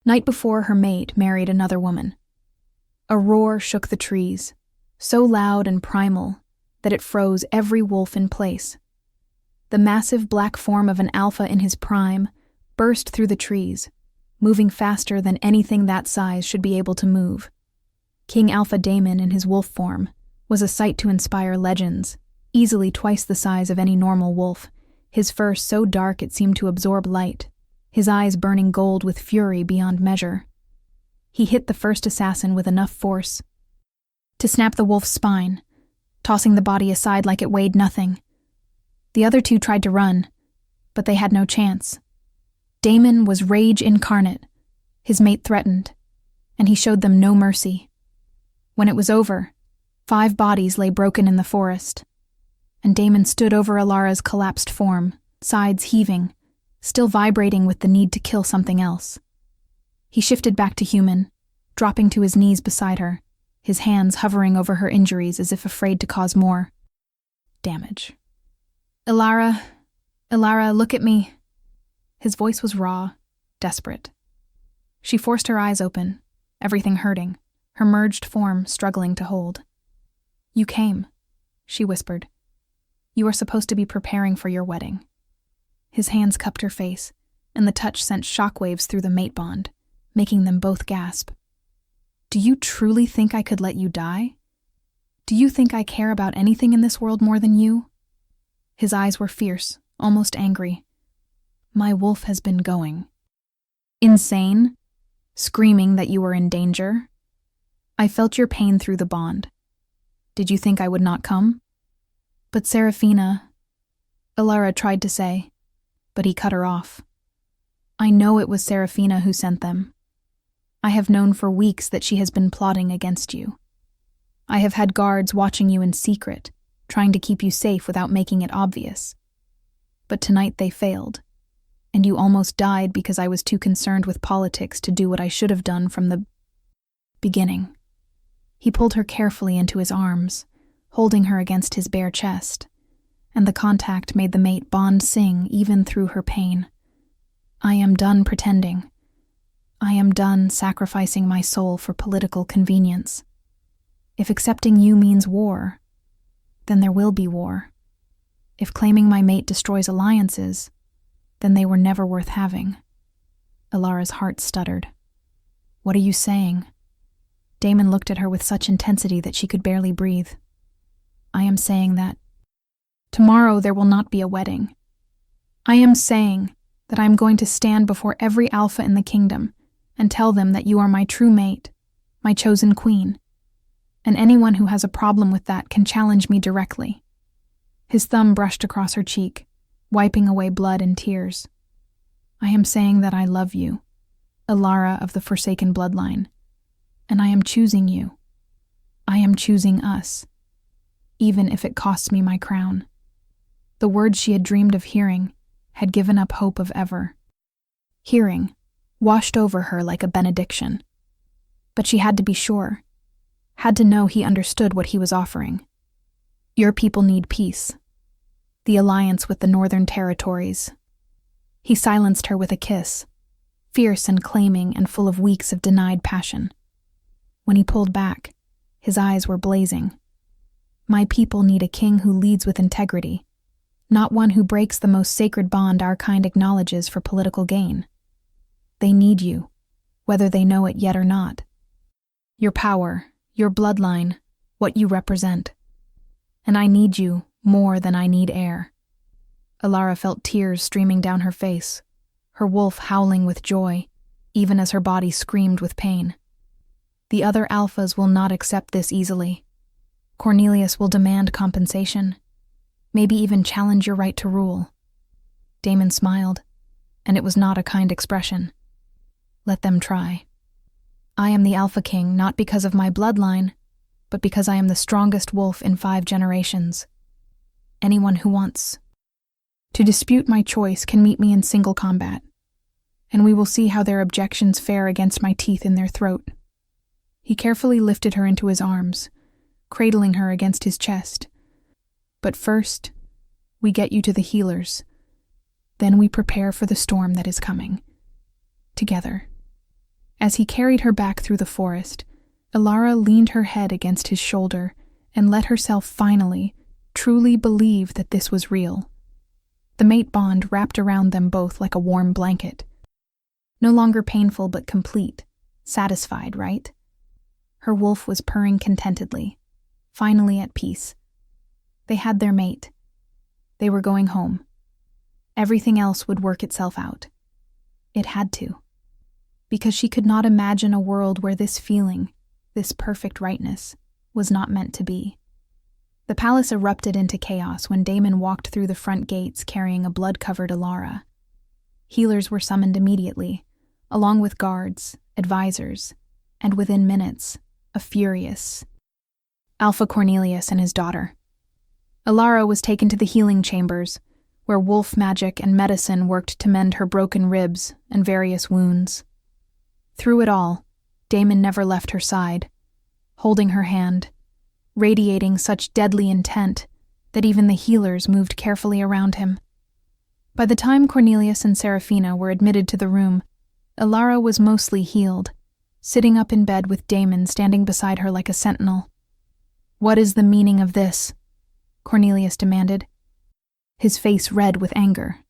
night before her mate married another woman. A roar shook the trees, so loud and primal that it froze every wolf in place. The massive black form of an alpha in his prime burst through the trees, moving faster than anything that size should be able to move. King Alpha Damon in his wolf form was a sight to inspire legends, easily twice the size of any normal wolf, his fur so dark it seemed to absorb light, his eyes burning gold with fury beyond measure. He hit the first assassin with enough force to snap the wolf's spine, tossing the body aside like it weighed nothing. The other 2 tried to run, but they had no chance. Damon was rage incarnate, his mate threatened, and he showed them no mercy. When it was over, 5 bodies lay broken in the forest, and Damon stood over Alara's collapsed form, sides heaving, still vibrating with the need to kill something else. He shifted back to human, dropping to his knees beside her, his hands hovering over her injuries as if afraid to cause more damage. Alara, look at me. His voice was raw, desperate. She forced her eyes open, everything hurting, her merged form struggling to hold. You came, she whispered. You are supposed to be preparing for your wedding. His hands cupped her face, and the touch sent shockwaves through the mate bond, making them both gasp. Do you truly think I could let you die? Do you think I care about anything in this world more than you? His eyes were fierce, almost angry. My wolf has been going. Insane? Screaming that you were in danger? I felt your pain through the bond. Did you think I would not come? But Saraphina, Alara tried to say, but he cut her off. I know it was Saraphina who sent them. I have known for weeks that she has been plotting against you. I have had guards watching you in secret, trying to keep you safe without making it obvious. But tonight they failed, and you almost died because I was too concerned with politics to do what I should have done from the beginning. He pulled her carefully into his arms, holding her against his bare chest, and the contact made the mate bond sing even through her pain. I am done pretending. I am done sacrificing my soul for political convenience. If accepting you means war, then there will be war. If claiming my mate destroys alliances, then they were never worth having. Alara's heart stuttered. What are you saying? Damon looked at her with such intensity that she could barely breathe. I am saying that tomorrow there will not be a wedding. I am saying that I am going to stand before every alpha in the kingdom and tell them that you are my true mate, my chosen queen. And anyone who has a problem with that can challenge me directly. His thumb brushed across her cheek, wiping away blood and tears. I am saying that I love you, Alara of the Forsaken bloodline, and I am choosing you. I am choosing us, even if it costs me my crown. The words she had dreamed of hearing had given up hope of ever. Hearing washed over her like a benediction. But she had to be sure, had to know he understood what he was offering. Your people need peace. The alliance with the Northern Territories. He silenced her with a kiss, fierce and claiming and full of weeks of denied passion. When he pulled back, his eyes were blazing. My people need a king who leads with integrity, not one who breaks the most sacred bond our kind acknowledges for political gain. They need you, whether they know it yet or not. Your power, your bloodline, what you represent. And I need you more than I need air. Alara felt tears streaming down her face, her wolf howling with joy, even as her body screamed with pain. The other alphas will not accept this easily. Cornelius will demand compensation, maybe even challenge your right to rule. Damon smiled, and it was not a kind expression. Let them try. I am the Alpha King not because of my bloodline, but because I am the strongest wolf in 5 generations. Anyone who wants to dispute my choice can meet me in single combat, and we will see how their objections fare against my teeth in their throat. He carefully lifted her into his arms, cradling her against his chest. But first, we get you to the healers. Then we prepare for the storm that is coming. Together. As he carried her back through the forest, Alara leaned her head against his shoulder and let herself finally, truly believe that this was real. The mate bond wrapped around them both like a warm blanket. No longer painful but complete, satisfied, right? Her wolf was purring contentedly, finally at peace. They had their mate. They were going home. Everything else would work itself out. It had to. Because she could not imagine a world where this feeling, this perfect rightness, was not meant to be. The palace erupted into chaos when Damon walked through the front gates carrying a blood-covered Alara. Healers were summoned immediately, along with guards, advisors, and within minutes, a furious Alpha Cornelius and his daughter. Alara was taken to the healing chambers, where wolf magic and medicine worked to mend her broken ribs and various wounds. Through it all, Damon never left her side, holding her hand, radiating such deadly intent that even the healers moved carefully around him. By the time Cornelius and Saraphina were admitted to the room, Alara was mostly healed, sitting up in bed with Damon standing beside her like a sentinel. "What is the meaning of this?" Cornelius demanded, his face red with anger.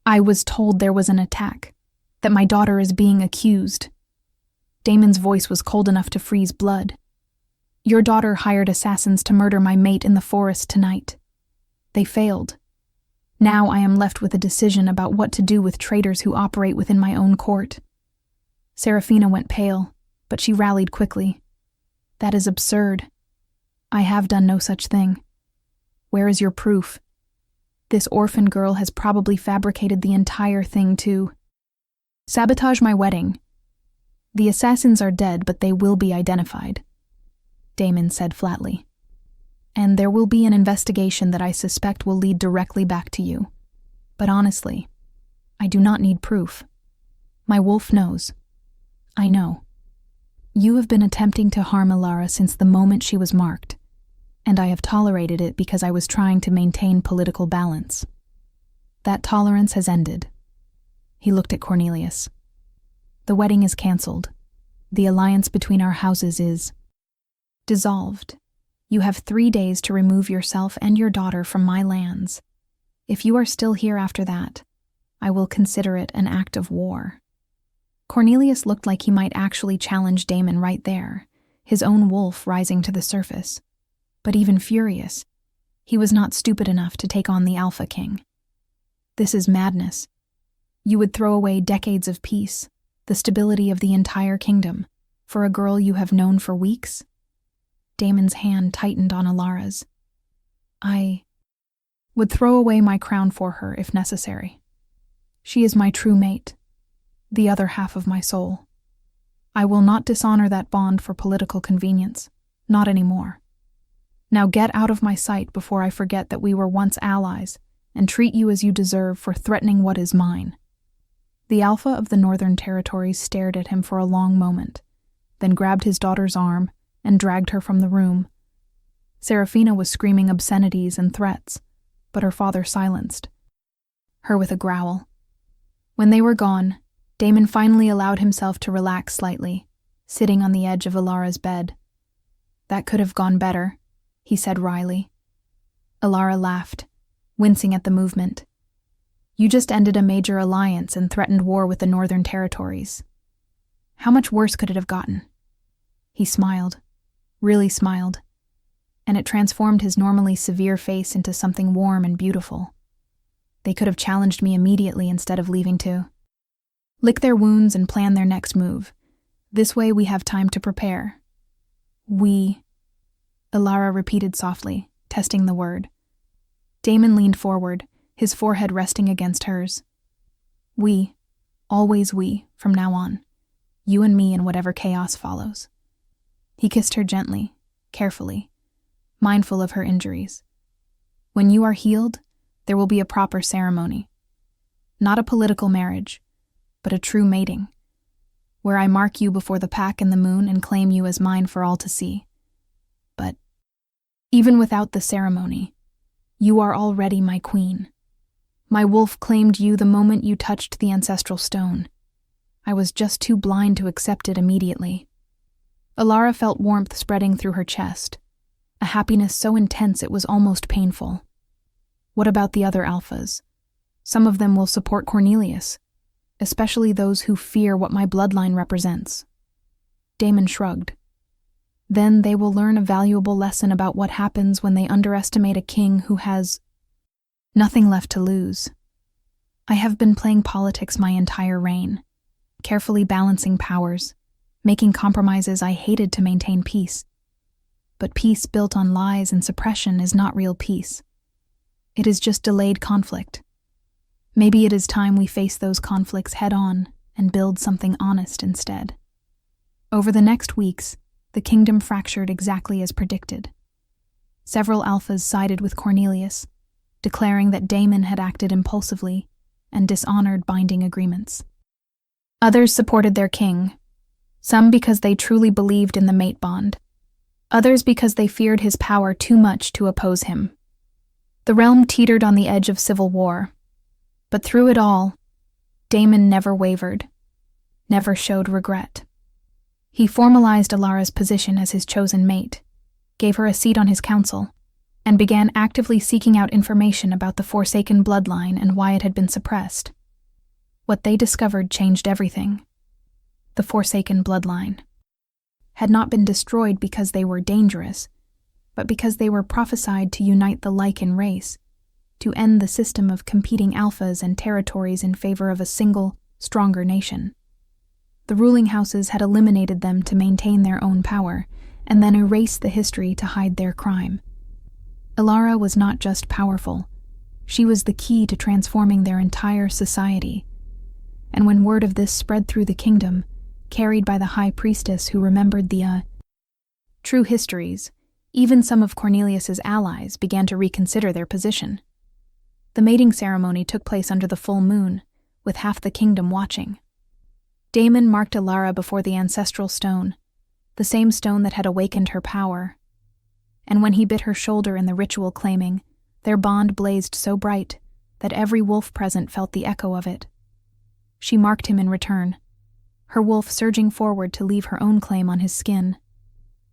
"I was told there was an attack, that my daughter is being accused." Damon's voice was cold enough to freeze blood. "Your daughter hired assassins to murder my mate in the forest tonight. They failed. Now I am left with a decision about what to do with traitors who operate within my own court." Saraphina went pale, but she rallied quickly. "That is absurd. I have done no such thing. Where is your proof? This orphan girl has probably fabricated the entire thing too." Sabotage my wedding. The assassins are dead, but they will be identified, Damon said flatly. And there will be an investigation that I suspect will lead directly back to you. But honestly, I do not need proof. My wolf knows. I know. You have been attempting to harm Alara since the moment she was marked, and I have tolerated it because I was trying to maintain political balance. That tolerance has ended. He looked at Cornelius. The wedding is cancelled. The alliance between our houses is dissolved. You have 3 days to remove yourself and your daughter from my lands. If you are still here after that, I will consider it an act of war. Cornelius looked like he might actually challenge Damon right there, his own wolf rising to the surface. But even furious, he was not stupid enough to take on the Alpha King. This is madness. You would throw away decades of peace, the stability of the entire kingdom, for a girl you have known for weeks? Damon's hand tightened on Alara's. I would throw away my crown for her if necessary. She is my true mate, the other half of my soul. I will not dishonor that bond for political convenience, not anymore. Now get out of my sight before I forget that we were once allies and treat you as you deserve for threatening what is mine. The Alpha of the Northern Territories stared at him for a long moment, then grabbed his daughter's arm and dragged her from the room. Saraphina was screaming obscenities and threats, but her father silenced her with a growl. When they were gone, Damon finally allowed himself to relax slightly, sitting on the edge of Alara's bed. That could have gone better, he said wryly. Alara laughed, wincing at the movement. You just ended a major alliance and threatened war with the Northern Territories. How much worse could it have gotten? He smiled, really smiled, and it transformed his normally severe face into something warm and beautiful. They could have challenged me immediately instead of leaving to lick their wounds and plan their next move. This way we have time to prepare. We, Alara repeated softly, testing the word. Damon leaned forward, his forehead resting against hers. We, always we, from now on. You and me and whatever chaos follows. He kissed her gently, carefully, mindful of her injuries. When you are healed, there will be a proper ceremony. Not a political marriage, but a true mating, where I mark you before the pack and the moon and claim you as mine for all to see. But even without the ceremony, you are already my queen. My wolf claimed you the moment you touched the ancestral stone. I was just too blind to accept it immediately. Alara felt warmth spreading through her chest, a happiness so intense it was almost painful. What about the other alphas? Some of them will support Cornelius, especially those who fear what my bloodline represents. Damon shrugged. Then they will learn a valuable lesson about what happens when they underestimate a king who has nothing left to lose. I have been playing politics my entire reign, carefully balancing powers, making compromises I hated to maintain peace. But peace built on lies and suppression is not real peace. It is just delayed conflict. Maybe it is time we face those conflicts head-on and build something honest instead. Over the next weeks, the kingdom fractured exactly as predicted. Several alphas sided with Cornelius, declaring that Damon had acted impulsively and dishonored binding agreements. Others supported their king, some because they truly believed in the mate bond, others because they feared his power too much to oppose him. The realm teetered on the edge of civil war, but through it all, Damon never wavered, never showed regret. He formalized Alara's position as his chosen mate, gave her a seat on his council, and began actively seeking out information about the Forsaken bloodline and why it had been suppressed. What they discovered changed everything. The Forsaken bloodline had not been destroyed because they were dangerous, but because they were prophesied to unite the Lycan race, to end the system of competing alphas and territories in favor of a single, stronger nation. The ruling houses had eliminated them to maintain their own power, and then erased the history to hide their crime. Alara was not just powerful, she was the key to transforming their entire society. And when word of this spread through the kingdom, carried by the high priestess who remembered the true histories, even some of Cornelius's allies began to reconsider their position. The mating ceremony took place under the full moon, with half the kingdom watching. Damon marked Alara before the ancestral stone, the same stone that had awakened her power. And when he bit her shoulder in the ritual claiming, their bond blazed so bright that every wolf present felt the echo of it. She marked him in return, her wolf surging forward to leave her own claim on his skin,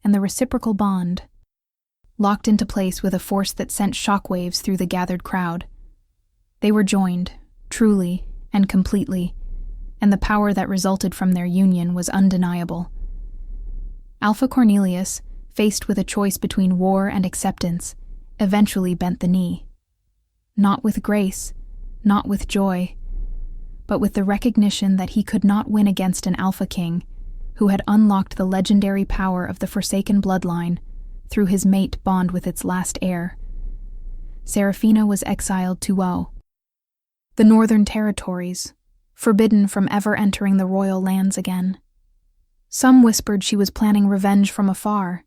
and the reciprocal bond locked into place with a force that sent shockwaves through the gathered crowd. They were joined, truly and completely, and the power that resulted from their union was undeniable. Alpha Cornelius, faced with a choice between war and acceptance, eventually bent the knee. Not with grace, not with joy, but with the recognition that he could not win against an Alpha King who had unlocked the legendary power of the Forsaken bloodline through his mate bond with its last heir. Saraphina was exiled to the northern territories, forbidden from ever entering the royal lands again. Some whispered she was planning revenge from afar,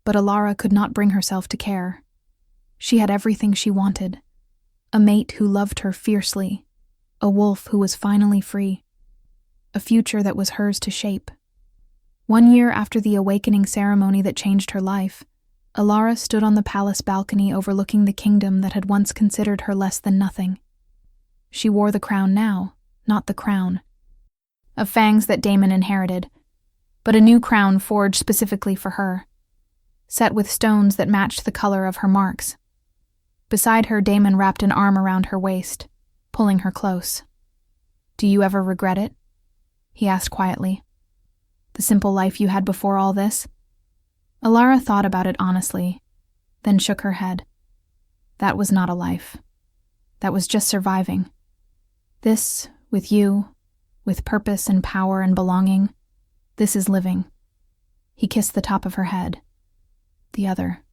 but Alara could not bring herself to care. She had everything she wanted, a mate who loved her fiercely, a wolf who was finally free, a future that was hers to shape. 1 year after the awakening ceremony that changed her life, Alara stood on the palace balcony overlooking the kingdom that had once considered her less than nothing. She wore the crown now, not the crown of fangs that Damon inherited, but a new crown forged specifically for her, set with stones that matched the color of her marks. Beside her, Damon wrapped an arm around her waist, pulling her close. "Do you ever regret it?" he asked quietly. "The simple life you had before all this?" Alara thought about it honestly, then shook her head. That was not a life. That was just surviving. This, with you, with purpose and power and belonging, this is living. He kissed the top of her head. The other.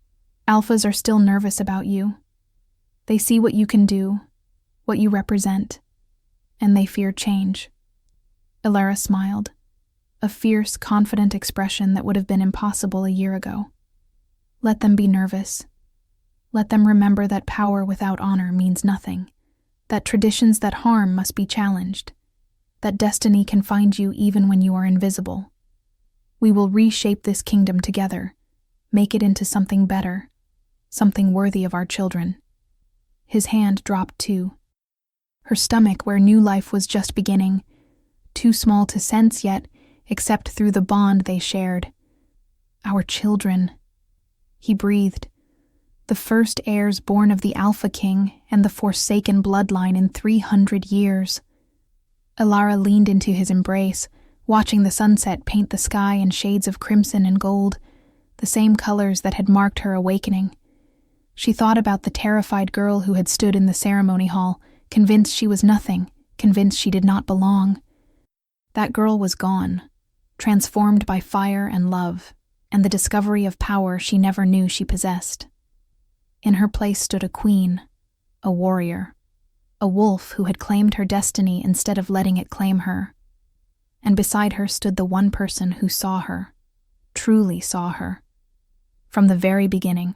Alphas are still nervous about you. They see what you can do, what you represent, and they fear change. Alara smiled, a fierce, confident expression that would have been impossible a year ago. Let them be nervous. Let them remember that power without honor means nothing, that traditions that harm must be challenged, that destiny can find you even when you are invisible. We will reshape this kingdom together, make it into something better, something worthy of our children. His hand dropped too. Her stomach, where new life was just beginning, too small to sense yet, except through the bond they shared. Our children. He breathed. The first heirs born of the Alpha King and the Forsaken bloodline in 300 years. Alara leaned into his embrace, watching the sunset paint the sky in shades of crimson and gold, the same colors that had marked her awakening. She thought about the terrified girl who had stood in the ceremony hall, convinced she was nothing, convinced she did not belong. That girl was gone, transformed by fire and love, and the discovery of power she never knew she possessed. In her place stood a queen, a warrior, a wolf who had claimed her destiny instead of letting it claim her. And beside her stood the one person who saw her, truly saw her. From the very beginning.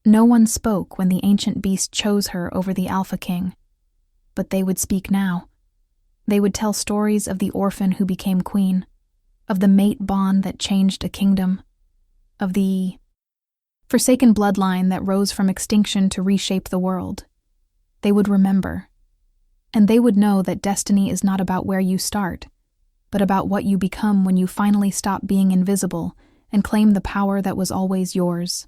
No one spoke when the ancient beast chose her over the Alpha King, but they would speak now. They would tell stories of the orphan who became queen, of the mate bond that changed a kingdom, of the Forsaken bloodline that rose from extinction to reshape the world. They would remember, and they would know that destiny is not about where you start, but about what you become when you finally stop being invisible and claim the power that was always yours.